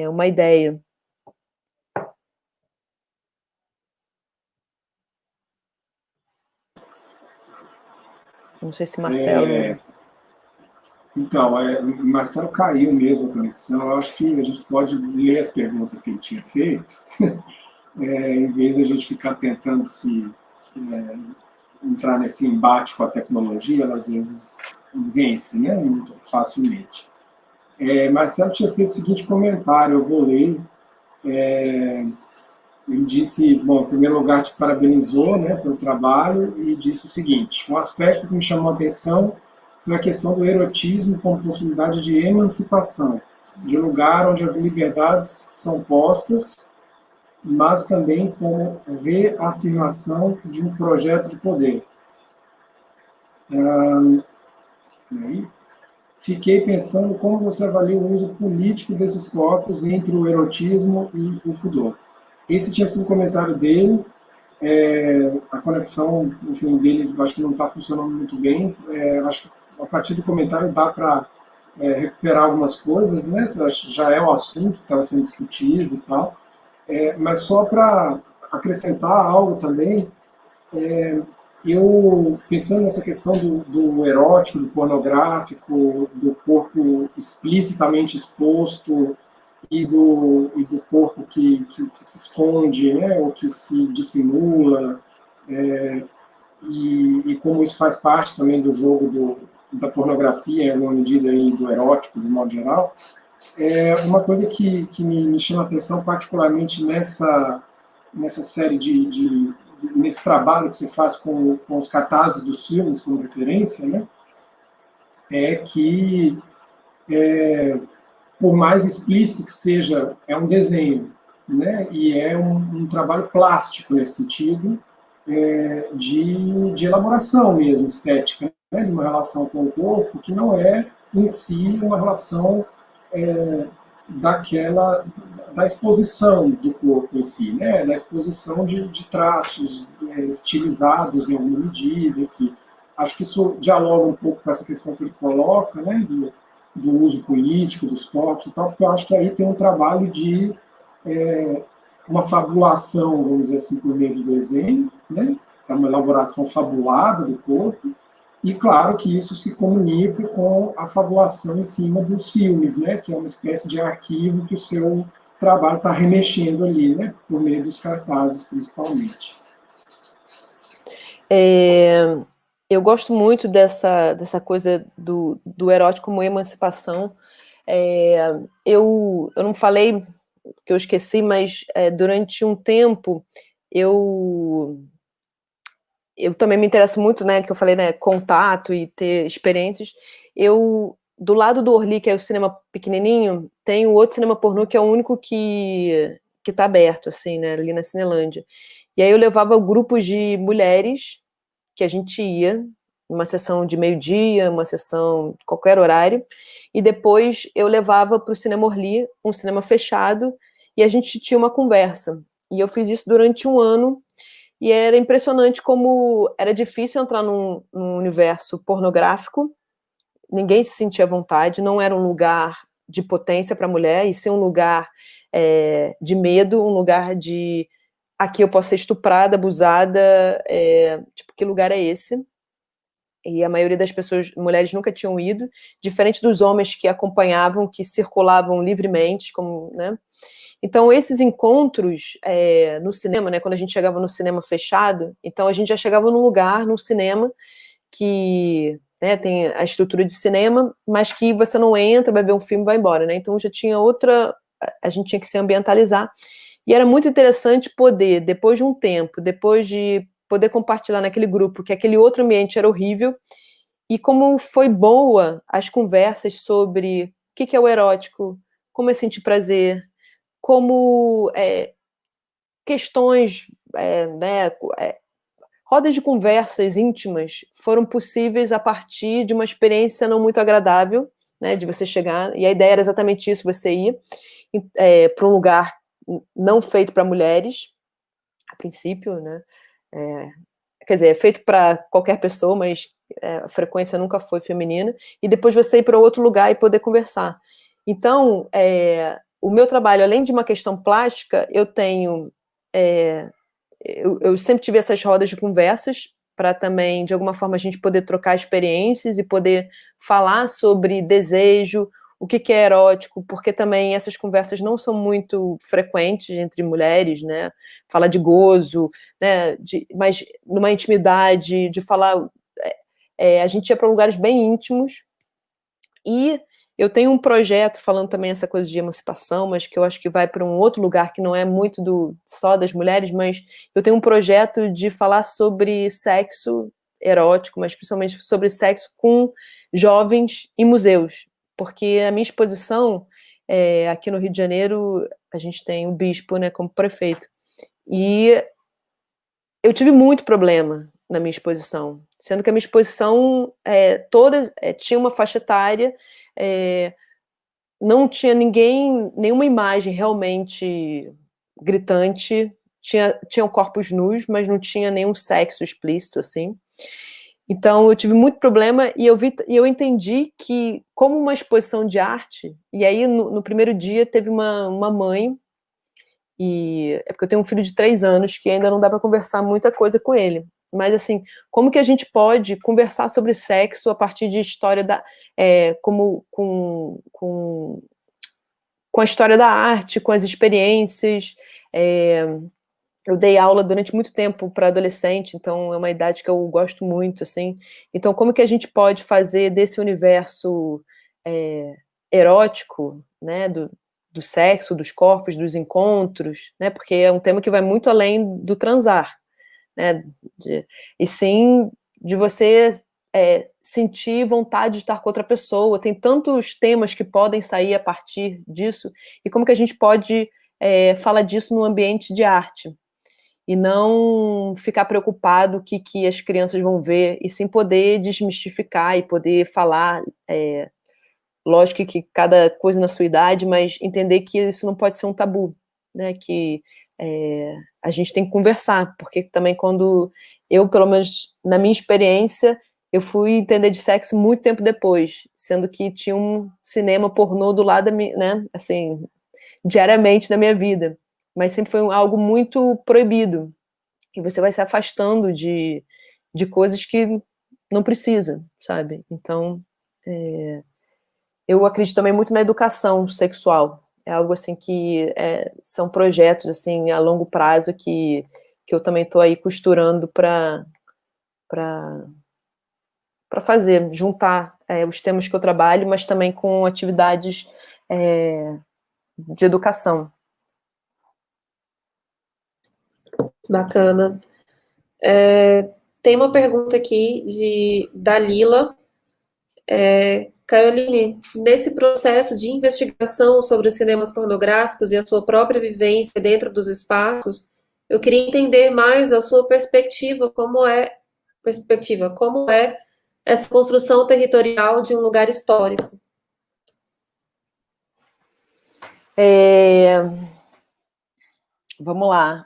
uma ideia. Não sei se Marcelo... Então, o Marcelo caiu mesmo a conexão. Eu acho que a gente pode ler as perguntas que ele tinha feito, em vez de a gente ficar tentando entrar nesse embate com a tecnologia, ela às vezes vence, né, muito facilmente. Marcelo tinha feito o seguinte comentário, eu vou ler. Ele disse, bom, em primeiro lugar, te parabenizou, né, pelo trabalho e disse o seguinte: um aspecto que me chamou a atenção foi a questão do erotismo como possibilidade de emancipação, de um lugar onde as liberdades são postas, mas também como reafirmação de um projeto de poder. Fiquei pensando como você avalia o uso político desses corpos entre o erotismo e o pudor. Esse tinha sido o comentário dele. A conexão, enfim, dele, acho que não está funcionando muito bem. Acho que a partir do comentário dá para recuperar algumas coisas, né? Já é o assunto que estava sendo discutido e tal. Mas só para acrescentar algo também, eu, pensando nessa questão do erótico, do pornográfico, do corpo explicitamente exposto e do corpo que se esconde, né, ou que se dissimula, e como isso faz parte também do jogo da pornografia, em alguma medida, aí, do erótico, de modo geral, uma coisa que me chama a atenção particularmente nessa série nesse trabalho que se faz com os cartazes dos filmes como referência, né, é que, por mais explícito que seja, é um desenho, né, e é um trabalho plástico nesse sentido, de elaboração mesmo, estética, né, de uma relação com o corpo, que não é, em si, uma relação da exposição do corpo em si, né, da exposição de traços estilizados em alguma medida, enfim. Acho que isso dialoga um pouco com essa questão que ele coloca, né, do uso político dos corpos e tal, porque eu acho que aí tem um trabalho de uma fabulação, vamos dizer assim, por meio do desenho, né, uma elaboração fabulada do corpo, e claro que isso se comunica com a fabulação em cima dos filmes, né, que é uma espécie de arquivo que o seu trabalho está remexendo ali, né, por meio dos cartazes, principalmente. Eu gosto muito dessa coisa do erótico como emancipação. Eu não falei, que eu esqueci, mas durante um tempo eu também me interesso muito, né, que eu falei, né, contato e ter experiências. Do lado do Orly, que é o cinema pequenininho, tem o outro cinema pornô, que é o único que tá aberto, assim, né, ali na Cinelândia. E aí eu levava grupos de mulheres que a gente ia, uma sessão de meio-dia, uma sessão qualquer horário, e depois eu levava para o Cinema Orly, um cinema fechado, e a gente tinha uma conversa. E eu fiz isso durante um ano, e era impressionante como era difícil entrar num universo pornográfico, ninguém se sentia à vontade, não era um lugar de potência para a mulher, e sim um lugar de medo, um lugar de aqui eu posso ser estuprada, abusada, tipo, que lugar é esse? E a maioria das pessoas, mulheres, nunca tinham ido, diferente dos homens que acompanhavam, que circulavam livremente, como, né? Então, esses encontros no cinema, né, quando a gente chegava no cinema fechado, então a gente já chegava num lugar, num cinema, que tem a estrutura de cinema, mas que você não entra, vai ver um filme e vai embora, né? Então já tinha a gente tinha que se ambientalizar. E era muito interessante poder, depois de um tempo, depois de poder compartilhar naquele grupo, que aquele outro ambiente era horrível, e como foi boa as conversas sobre o que é o erótico, como é sentir prazer, como questões, rodas de conversas íntimas foram possíveis a partir de uma experiência não muito agradável, né, de você chegar, e a ideia era exatamente isso, você ir para um lugar não feito para mulheres, a princípio, né, quer dizer, é feito para qualquer pessoa, mas a frequência nunca foi feminina, e depois você ir para outro lugar e poder conversar. Então, o meu trabalho, além de uma questão plástica, eu tenho... eu sempre tive essas rodas de conversas para também, de alguma forma, a gente poder trocar experiências e poder falar sobre desejo, o que é erótico, porque também essas conversas não são muito frequentes entre mulheres, né? Falar de gozo, né? Mas numa intimidade, de falar... a gente ia para lugares bem íntimos, e eu tenho um projeto falando também essa coisa de emancipação, mas que eu acho que vai para um outro lugar que não é muito só das mulheres, mas eu tenho um projeto de falar sobre sexo erótico, mas principalmente sobre sexo com jovens em museus, porque a minha exposição, aqui no Rio de Janeiro, a gente tem o bispo, né, como prefeito, e eu tive muito problema na minha exposição, sendo que a minha exposição tinha uma faixa etária, não tinha nenhuma imagem realmente gritante, tinham corpos nus, mas não tinha nenhum sexo explícito, assim. Então, eu tive muito problema, e eu entendi que, como uma exposição de arte, e aí no primeiro dia teve uma mãe, e é porque eu tenho um filho de 3 anos, que ainda não dá para conversar muita coisa com ele, mas assim, como que a gente pode conversar sobre sexo a partir de história com a história da arte, com as experiências. Eu dei aula durante muito tempo para adolescente, então é uma idade que eu gosto muito, assim. Então, como que a gente pode fazer desse universo erótico, né, do sexo, dos corpos, dos encontros, né, porque é um tema que vai muito além do transar, né, e sim de você sentir vontade de estar com outra pessoa. Tem tantos temas que podem sair a partir disso, e como que a gente pode falar disso no ambiente de arte, e não ficar preocupado o que as crianças vão ver, e sim poder desmistificar e poder falar, lógico que cada coisa na sua idade, mas entender que isso não pode ser um tabu, né, que a gente tem que conversar, porque também quando eu, pelo menos na minha experiência, eu fui entender de sexo muito tempo depois, sendo que tinha um cinema pornô do lado da minha, né, assim, diariamente na minha vida, mas sempre foi algo muito proibido, e você vai se afastando de coisas que não precisa, sabe? Então, eu acredito também muito na educação sexual, é algo assim que são projetos assim a longo prazo que eu também estou aí costurando para fazer, juntar os temas que eu trabalho, mas também com atividades de educação. Bacana. Tem uma pergunta aqui da Lila. Caroline, nesse processo de investigação sobre os cinemas pornográficos e a sua própria vivência dentro dos espaços, eu queria entender mais a sua perspectiva, como é essa construção territorial de um lugar histórico. Vamos lá.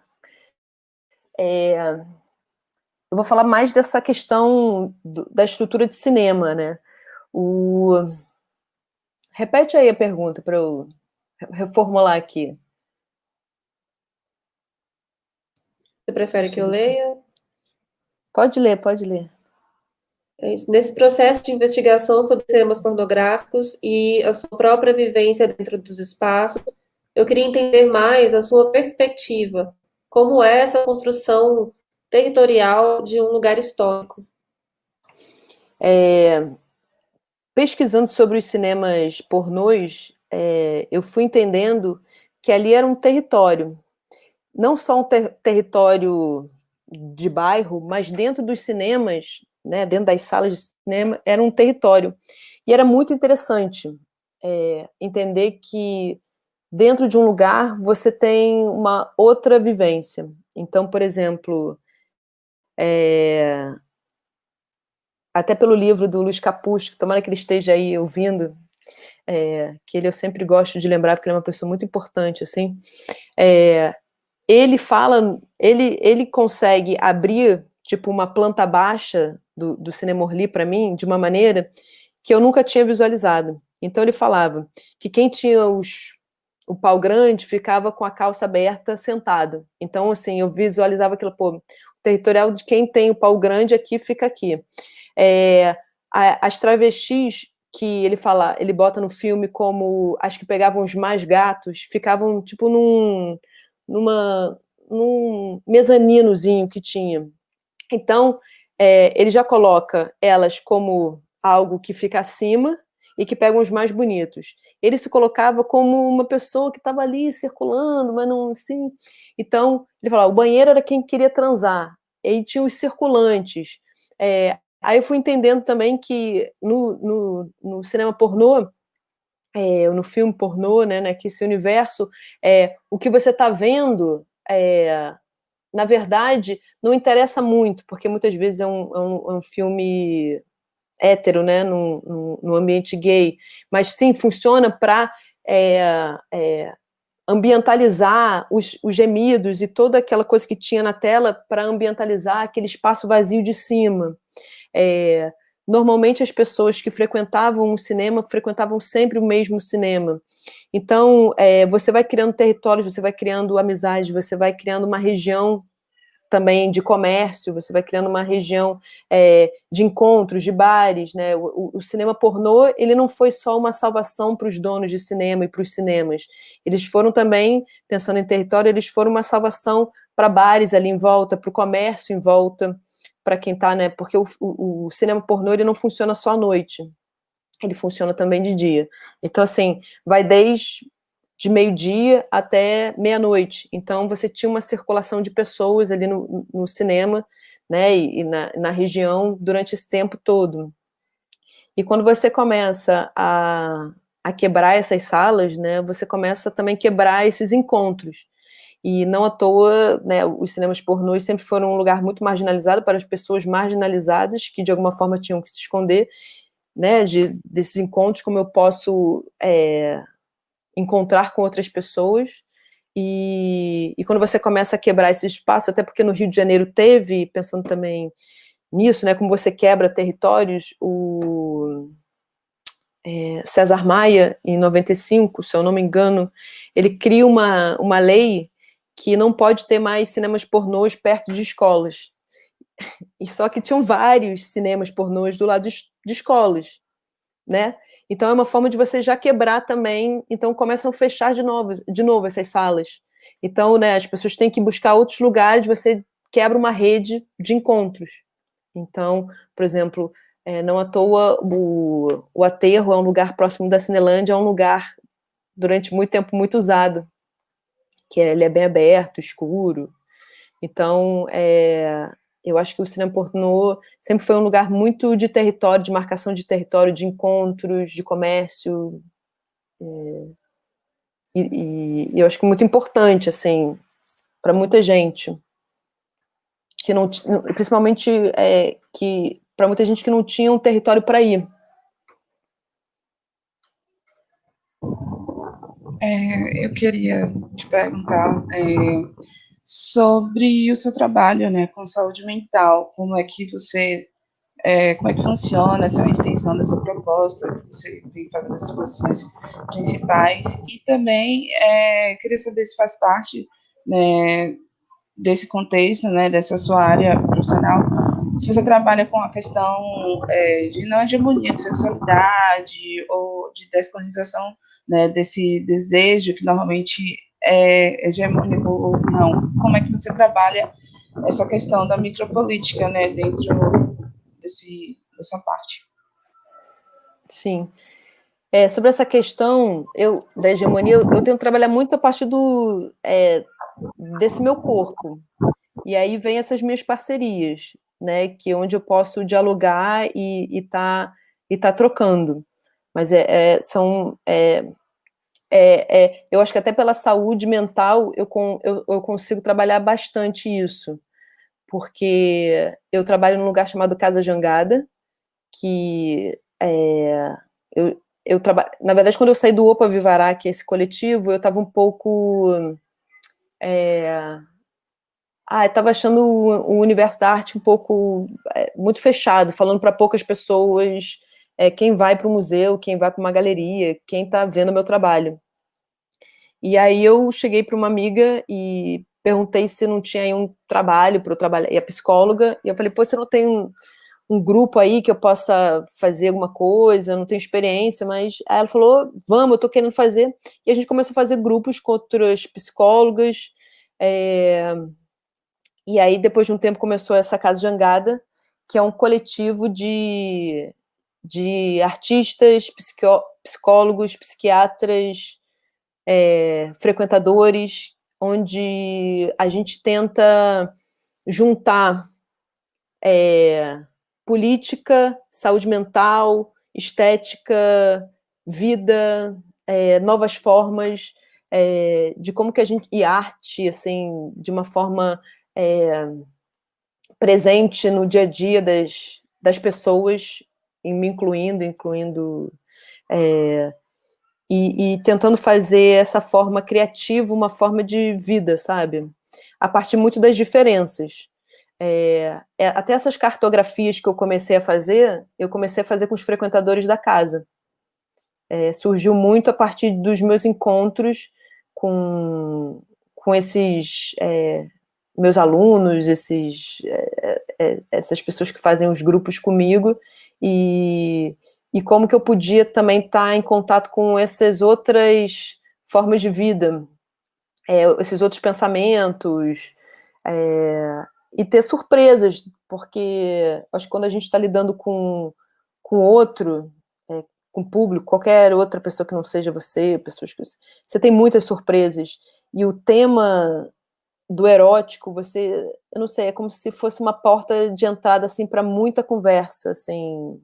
Eu vou falar mais dessa questão da estrutura de cinema, né? Repete aí a pergunta para eu reformular aqui. Você prefere que eu leia? Pode ler. Nesse processo de investigação sobre cinemas pornográficos e a sua própria vivência dentro dos espaços, eu queria entender mais a sua perspectiva. Como é essa construção territorial de um lugar histórico? Pesquisando sobre os cinemas pornôs, eu fui entendendo que ali era um território, não só um território de bairro, mas dentro dos cinemas, né, dentro das salas de cinema, era um território. E era muito interessante entender que dentro de um lugar você tem uma outra vivência. Então, por exemplo, até pelo livro do Luiz Capucci, que tomara que ele esteja aí ouvindo, que eu sempre gosto de lembrar, porque ele é uma pessoa muito importante, assim, ele fala, ele consegue abrir, tipo, uma planta baixa do Cinema Orly para mim, de uma maneira que eu nunca tinha visualizado. Então ele falava que quem tinha o pau grande ficava com a calça aberta sentado. Então, assim, eu visualizava aquilo, pô, territorial de quem tem o pau grande aqui, fica aqui. As travestis que ele bota no filme como as que pegavam os mais gatos, ficavam tipo num mezaninozinho que tinha. Então, ele já coloca elas como algo que fica acima e que pegam os mais bonitos. Ele se colocava como uma pessoa que estava ali circulando, mas não assim. Então, ele falava, o banheiro era quem queria transar. E aí tinha os circulantes. Aí eu fui entendendo também que no cinema pornô, no filme pornô, né, que esse universo, o que você está vendo, na verdade, não interessa muito, porque muitas vezes é um filme hétero, né, no ambiente gay, mas sim funciona para ambientalizar os gemidos e toda aquela coisa que tinha na tela para ambientalizar aquele espaço vazio de cima. Normalmente as pessoas que frequentavam o cinema frequentavam sempre o mesmo cinema. Então, você vai criando territórios, você vai criando amizades, você vai criando uma região também de comércio, você vai criando uma região de encontros, de bares, né? O cinema pornô, ele não foi só uma salvação para os donos de cinema e para os cinemas. Eles foram também, pensando em território, eles foram uma salvação para bares ali em volta, para o comércio em volta, para quem está, né? Porque o cinema pornô, ele não funciona só à noite, ele funciona também de dia. Então, assim, vai desde de meio-dia até meia-noite. Então, você tinha uma circulação de pessoas ali no cinema, né, e na região durante esse tempo todo. E quando você começa a quebrar essas salas, né, você começa também a quebrar esses encontros. E não à toa, né, os cinemas pornôs sempre foram um lugar muito marginalizado para as pessoas marginalizadas, que de alguma forma tinham que se esconder, né, desses encontros, como eu posso encontrar com outras pessoas, e quando você começa a quebrar esse espaço, até porque no Rio de Janeiro teve, pensando também nisso, né, como você quebra territórios, o César Maia, em 95, se eu não me engano, ele cria uma lei que não pode ter mais cinemas pornôs perto de escolas. E só que tinham vários cinemas pornôs do lado de escolas, né? Então é uma forma de você já quebrar também, então começam a fechar de novo essas salas. Então, né, as pessoas têm que buscar outros lugares, você quebra uma rede de encontros. Então, por exemplo, não à toa o Aterro é um lugar próximo da Cinelândia, é um lugar durante muito tempo muito usado, que ele é bem aberto, escuro. Então, eu acho que o cinema pornô sempre foi um lugar muito de território, de marcação de território, de encontros, de comércio. E eu acho que muito importante, assim, para muita gente. Que não, principalmente que para muita gente que não tinha um território para ir. Eu queria te perguntar sobre o seu trabalho, né, com saúde mental. Como é que como é que funciona essa extensão dessa proposta que você vem fazendo as exposições principais? E também queria saber se faz parte, né, desse contexto, né, dessa sua área profissional, se você trabalha com a questão de não hegemonia de sexualidade ou de descolonização, né, desse desejo que normalmente é hegemônico ou não. Como é que você trabalha essa questão da micropolítica, né, dentro dessa parte? Sim. Sobre essa questão da hegemonia, eu tenho que trabalhar muito a partir desse meu corpo. E aí vem essas minhas parcerias, né, que onde eu posso dialogar e tá trocando. Mas eu acho que até pela saúde mental eu consigo trabalhar bastante isso, porque eu trabalho num lugar chamado Casa Jangada, que eu trabalho. Na verdade, quando eu saí do Opa Vivará, que é esse coletivo, eu estava um pouco eu estava achando o universo da arte um pouco muito fechado, falando para poucas pessoas, quem vai para o museu, quem vai para uma galeria, quem está vendo o meu trabalho. E aí eu cheguei para uma amiga e perguntei se não tinha aí um trabalho para eu trabalhar, e a psicóloga, e eu falei, pô, você não tem um grupo aí que eu possa fazer alguma coisa, eu não tenho experiência, mas aí ela falou, vamos, eu tô querendo fazer, e a gente começou a fazer grupos com outras psicólogas, e aí depois de um tempo começou essa Casa Jangada, que é um coletivo de artistas, psicólogos, psiquiatras, frequentadores, onde a gente tenta juntar política, saúde mental, estética, vida, novas formas de como que a gente... E arte, assim, de uma forma presente no dia a dia das pessoas, me incluindo e tentando fazer essa forma criativa uma forma de vida, sabe? A partir muito das diferenças. Até essas cartografias que eu comecei a fazer com os frequentadores da casa. Surgiu muito a partir dos meus encontros com esses meus alunos, essas pessoas que fazem os grupos comigo, e como que eu podia também estar em contato com essas outras formas de vida, esses outros pensamentos, e ter surpresas, porque acho que quando a gente está lidando com outro, com o público, qualquer outra pessoa que não seja você, pessoas que você tem muitas surpresas, e o tema do erótico, eu não sei, é como se fosse uma porta de entrada, assim, para muita conversa, assim,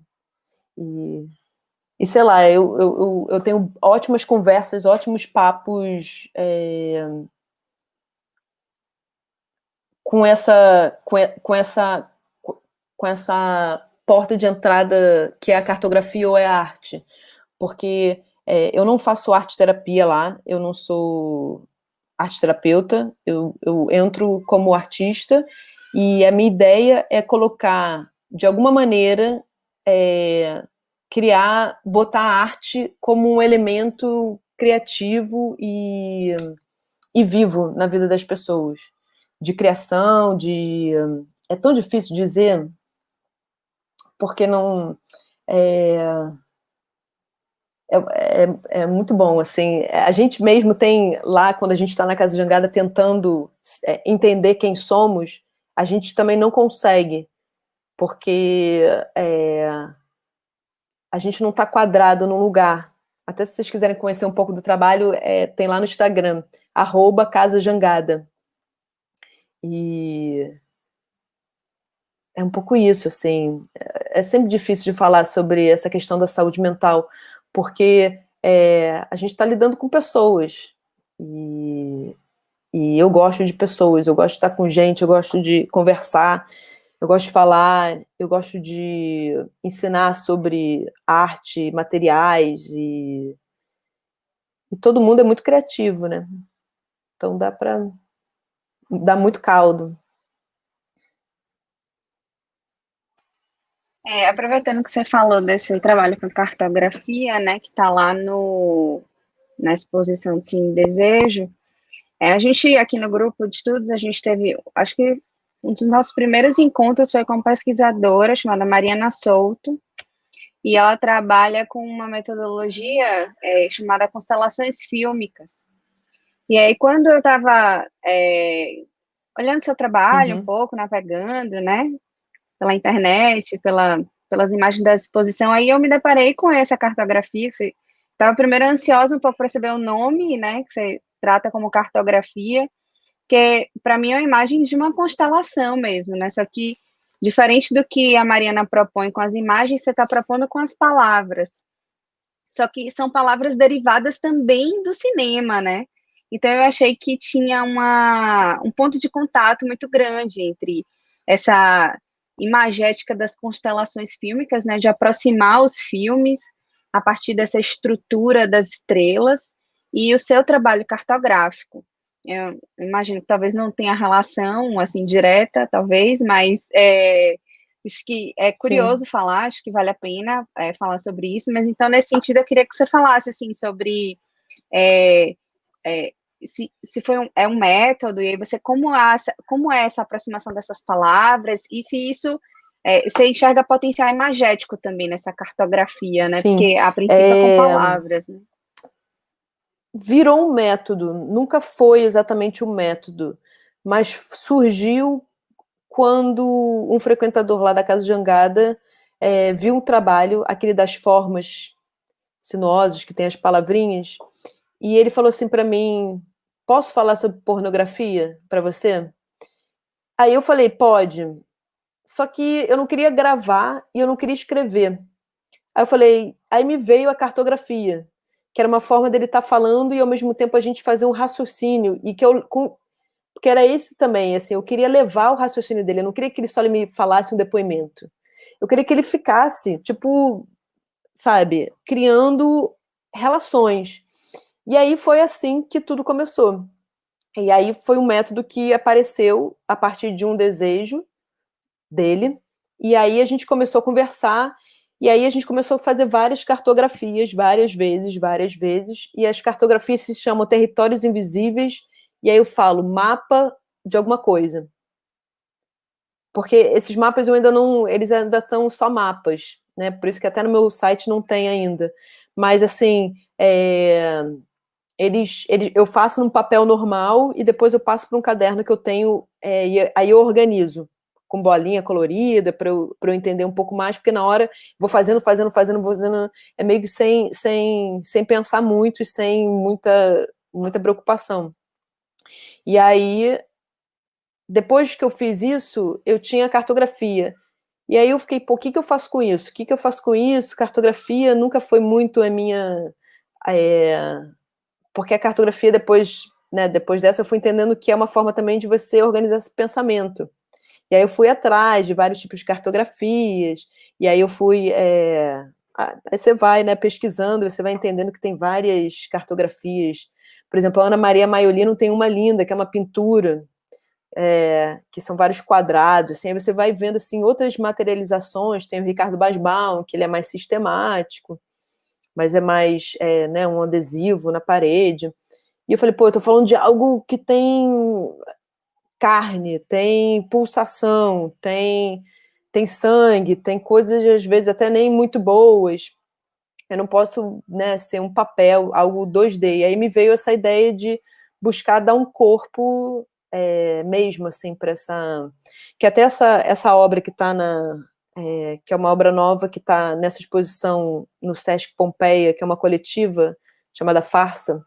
e sei lá, eu tenho ótimas conversas, ótimos papos com essa porta de entrada que é a cartografia ou é a arte, porque eu não faço arte terapia lá, eu não sou arte terapeuta, eu entro como artista, e a minha ideia é colocar, de alguma maneira, botar a arte como um elemento criativo e vivo na vida das pessoas, de criação, é tão difícil dizer, porque não... É muito bom, assim, a gente mesmo tem lá, quando a gente está na Casa Jangada tentando entender quem somos, a gente também não consegue, porque a gente não está quadrado num lugar. Até se vocês quiserem conhecer um pouco do trabalho, tem lá no Instagram, @Casa Jangada. E é um pouco isso, assim, é sempre difícil de falar sobre essa questão da saúde mental, porque a gente está lidando com pessoas, e eu gosto de pessoas, eu gosto de estar com gente, eu gosto de conversar, eu gosto de falar, eu gosto de ensinar sobre arte, materiais, e todo mundo é muito criativo, né? Então dá para dar muito caldo. Aproveitando que você falou desse trabalho com cartografia, né, que está lá na exposição de Cine Desejo, a gente, aqui no grupo de estudos, a gente teve, acho que um dos nossos primeiros encontros foi com uma pesquisadora chamada Mariana Souto, e ela trabalha com uma metodologia chamada constelações fílmicas. E aí, quando eu estava olhando seu trabalho um pouco, navegando, né, pela internet, pelas imagens da exposição, aí eu me deparei com essa cartografia, que você estava primeiro ansiosa um pouco para saber o nome, né, que você trata como cartografia, que para mim é uma imagem de uma constelação mesmo, né, só que diferente do que a Mariana propõe com as imagens, você está propondo com as palavras, só que são palavras derivadas também do cinema, né, então eu achei que tinha um ponto de contato muito grande entre essa imagética das constelações fílmicas, né, de aproximar os filmes a partir dessa estrutura das estrelas, e o seu trabalho cartográfico. Eu imagino que talvez não tenha relação, assim, direta, talvez, mas acho que é curioso falar, acho que vale a pena falar sobre isso, mas então, nesse sentido, eu queria que você falasse, assim, sobre se foi é um método, e aí você, como é essa aproximação dessas palavras, e se isso, você enxerga potencial imagético também nessa cartografia, né? Sim. Porque a princípio é com palavras, né? Virou um método, nunca foi exatamente um método, mas surgiu quando um frequentador lá da Casa de Angada viu um trabalho, aquele das formas sinuosas, que tem as palavrinhas, e ele falou assim para mim, posso falar sobre pornografia para você? Aí eu falei, pode, só que eu não queria gravar e eu não queria escrever. Aí eu falei, aí me veio a cartografia, que era uma forma dele estar falando e ao mesmo tempo a gente fazer um raciocínio, e porque era esse também, assim, eu queria levar o raciocínio dele, eu não queria que ele só me falasse um depoimento. Eu queria que ele ficasse, tipo, sabe, criando relações. E aí foi assim que tudo começou. E aí foi um método que apareceu a partir de um desejo dele, e aí a gente começou a conversar, e aí a gente começou a fazer várias cartografias, várias vezes, e as cartografias se chamam Territórios Invisíveis, e aí eu falo mapa de alguma coisa. Porque esses mapas eu ainda não, eles ainda estão só mapas, né? Por isso que até no meu site não tem ainda. Mas assim, eu faço num papel normal e depois eu passo para um caderno que eu tenho, e aí eu organizo com bolinha colorida para eu entender um pouco mais, porque na hora vou fazendo, é meio que sem pensar muito e sem muita preocupação. E aí, depois que eu fiz isso, eu tinha cartografia. E aí eu fiquei, pô, o que eu faço com isso? O que eu faço com isso? Cartografia nunca foi muito a minha... porque a cartografia depois dessa eu fui entendendo que é uma forma também de você organizar esse pensamento. E aí eu fui atrás de vários tipos de cartografias, e aí eu fui... aí você vai, né, pesquisando, você vai entendendo que tem várias cartografias. Por exemplo, a Ana Maria Maiolino tem uma linda, que é uma pintura, que são vários quadrados, assim, aí você vai vendo assim, outras materializações, tem o Ricardo Basbaum, que ele é mais sistemático, mas é mais né, um adesivo na parede. E eu falei, pô, eu tô falando de algo que tem carne, tem pulsação, tem sangue, tem coisas às vezes até nem muito boas. Eu não posso, né, ser um papel, algo 2D. E aí me veio essa ideia de buscar dar um corpo mesmo, assim, para essa... Que até essa obra que está que é uma obra nova que está nessa exposição no Sesc Pompeia, que é uma coletiva chamada Farsa,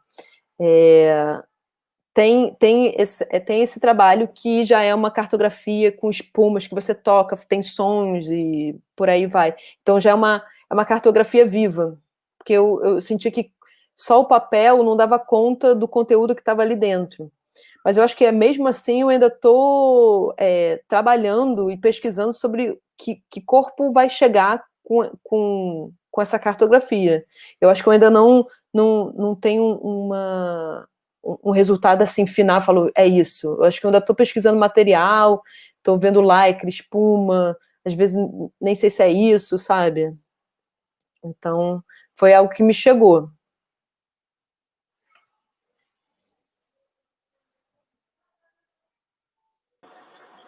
tem esse trabalho que já é uma cartografia com espumas que você toca, tem sons e por aí vai. Então já é uma cartografia viva, porque eu senti que só o papel não dava conta do conteúdo que estava ali dentro. Mas eu acho que mesmo assim eu ainda estou trabalhando e pesquisando sobre que corpo vai chegar com essa cartografia. Eu acho que eu ainda não tenho um resultado assim final, falo, é isso. Eu acho que eu ainda estou pesquisando material, estou vendo lycra, espuma, às vezes nem sei se é isso, sabe? Então, foi algo que me chegou.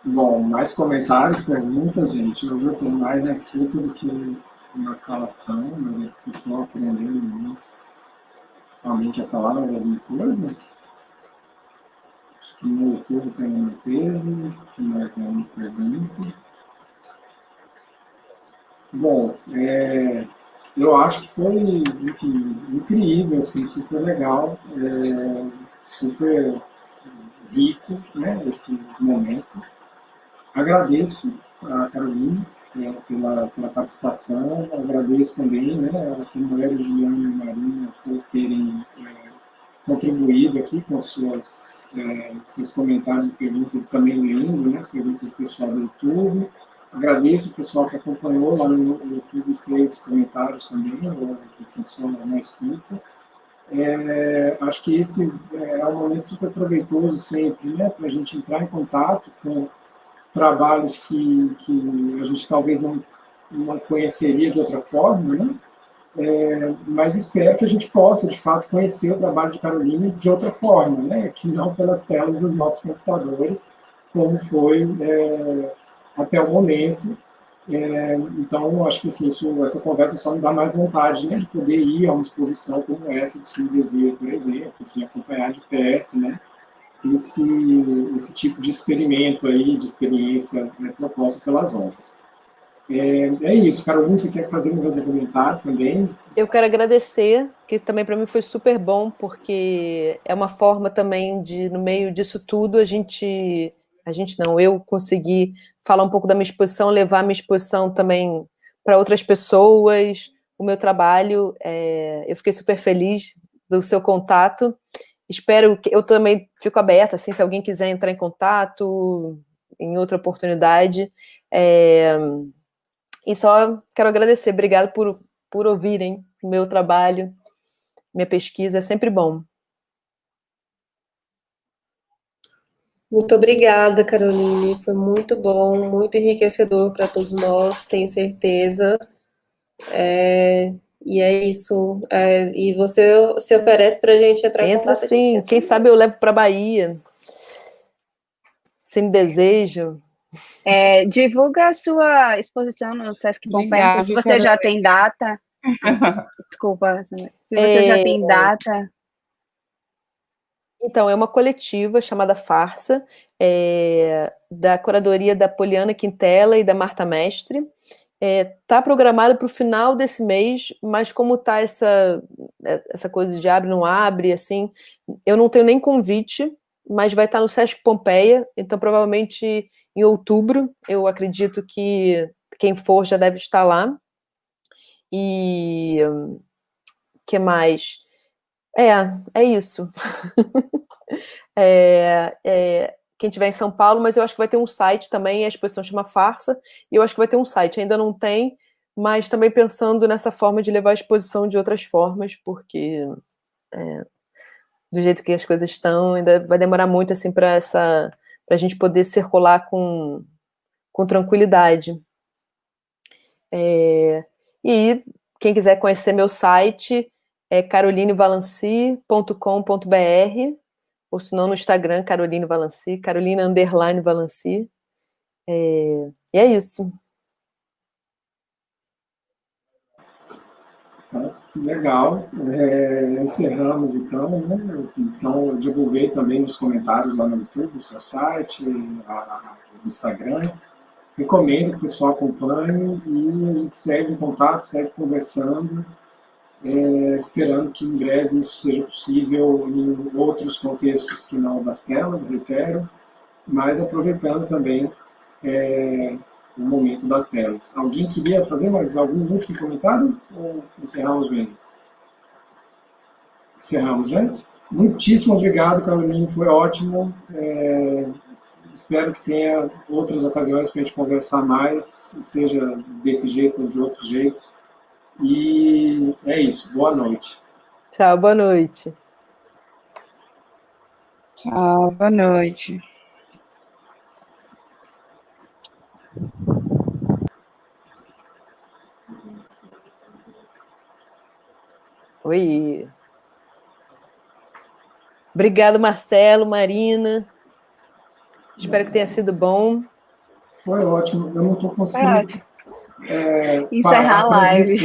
Bom, mais comentários, perguntas, gente. Hoje eu estou mais na escuta do que na falação, mas eu estou aprendendo muito. Alguém quer falar mais alguma coisa? Acho que no YouTube também não teve, mais nenhuma pergunta. Bom, eu acho que foi, enfim, incrível, assim, super legal, super rico, né, esse momento. Agradeço a Caroline pela participação, agradeço também, né, a Samuel, Juliana e Marina por terem contribuído aqui com seus comentários e perguntas, e também lendo, né, as perguntas do pessoal do YouTube. Agradeço o pessoal que acompanhou lá no YouTube, fez comentários também, ou enfim, só na escuta. Acho que esse é um momento super proveitoso sempre, né, para a gente entrar em contato com trabalhos que a gente talvez não conheceria de outra forma, né? mas espero que a gente possa, de fato, conhecer o trabalho de Caroline de outra forma, né? Que não pelas telas dos nossos computadores, como foi até o momento. Então, acho que enfim, essa conversa só me dá mais vontade, né, de poder ir a uma exposição como essa do Cine Desejo, por exemplo, enfim, acompanhar de perto, né, esse tipo de experimento aí, de experiência proposta pelas obras. É isso, Carolina, você quer fazer mais algum comentário também? Eu quero agradecer, que também para mim foi super bom, porque é uma forma também de, no meio disso tudo, eu consegui falar um pouco da minha exposição, levar a minha exposição também para outras pessoas, o meu trabalho, eu fiquei super feliz do seu contato, espero que, eu também fico aberta, assim, se alguém quiser entrar em contato em outra oportunidade, e só quero agradecer, obrigado por ouvirem o meu trabalho, minha pesquisa, é sempre bom. Muito obrigada, Caroline. Foi muito bom, muito enriquecedor para todos nós, tenho certeza. E é isso. E você se oferece para a gente entrar em Entra contato? sim, quem sabe eu levo para Bahia. Sem desejo. Divulga a sua exposição no Sesc Pompeia, não sei se você já tem data. Desculpa, se você já tem data. Então, é uma coletiva chamada Farsa, da curadoria da Poliana Quintela e da Marta Mestre. Está programado para o final desse mês, mas como está essa coisa de abre, não abre, assim, eu não tenho nem convite, mas vai estar no Sesc Pompeia, então provavelmente em outubro, eu acredito que quem for já deve estar lá. E que mais? É isso. Quem estiver em São Paulo, mas eu acho que vai ter um site também, a exposição chama Farsa, e eu acho que vai ter um site, ainda não tem, mas também pensando nessa forma de levar a exposição de outras formas, porque do jeito que as coisas estão, ainda vai demorar muito assim para a gente poder circular com tranquilidade. E quem quiser conhecer meu site é carolinevalancy.com.br, ou se não no Instagram, Caroline Valancy, Carolina_Valancy. E é isso. Então, legal. Encerramos, então, né? Então, eu divulguei também nos comentários lá no YouTube, o seu site, o Instagram. Recomendo que o pessoal acompanhe e a gente segue em contato, segue conversando, esperando que em breve isso seja possível em outros contextos que não das telas, reitero, mas aproveitando também o momento das telas. Alguém queria fazer mais algum último comentário ou encerramos mesmo? Encerramos, né? Muitíssimo obrigado, Caroline, foi ótimo. Espero que tenha outras ocasiões para a gente conversar mais, seja desse jeito ou de outros jeitos. E é isso. Boa noite. Tchau, boa noite. Tchau, boa noite. Oi. Obrigado, Marcelo, Marina. Espero que tenha sido bom. Foi ótimo. Eu não estou conseguindo encerrar a live.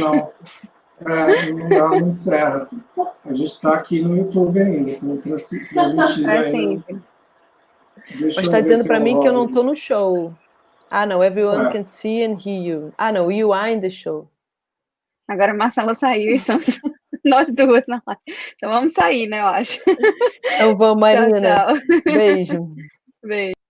Não encerra. A gente está aqui no YouTube ainda, sendo transmitido ainda. Mas está dizendo para mim que eu não estou no show. Não, everyone can see and hear you. Não, you are in the show. Agora a Marcela saiu e estamos nós duas na live. Então vamos sair, né, eu acho. Então vamos, Marina. Tchau, tchau. Beijo. Beijo.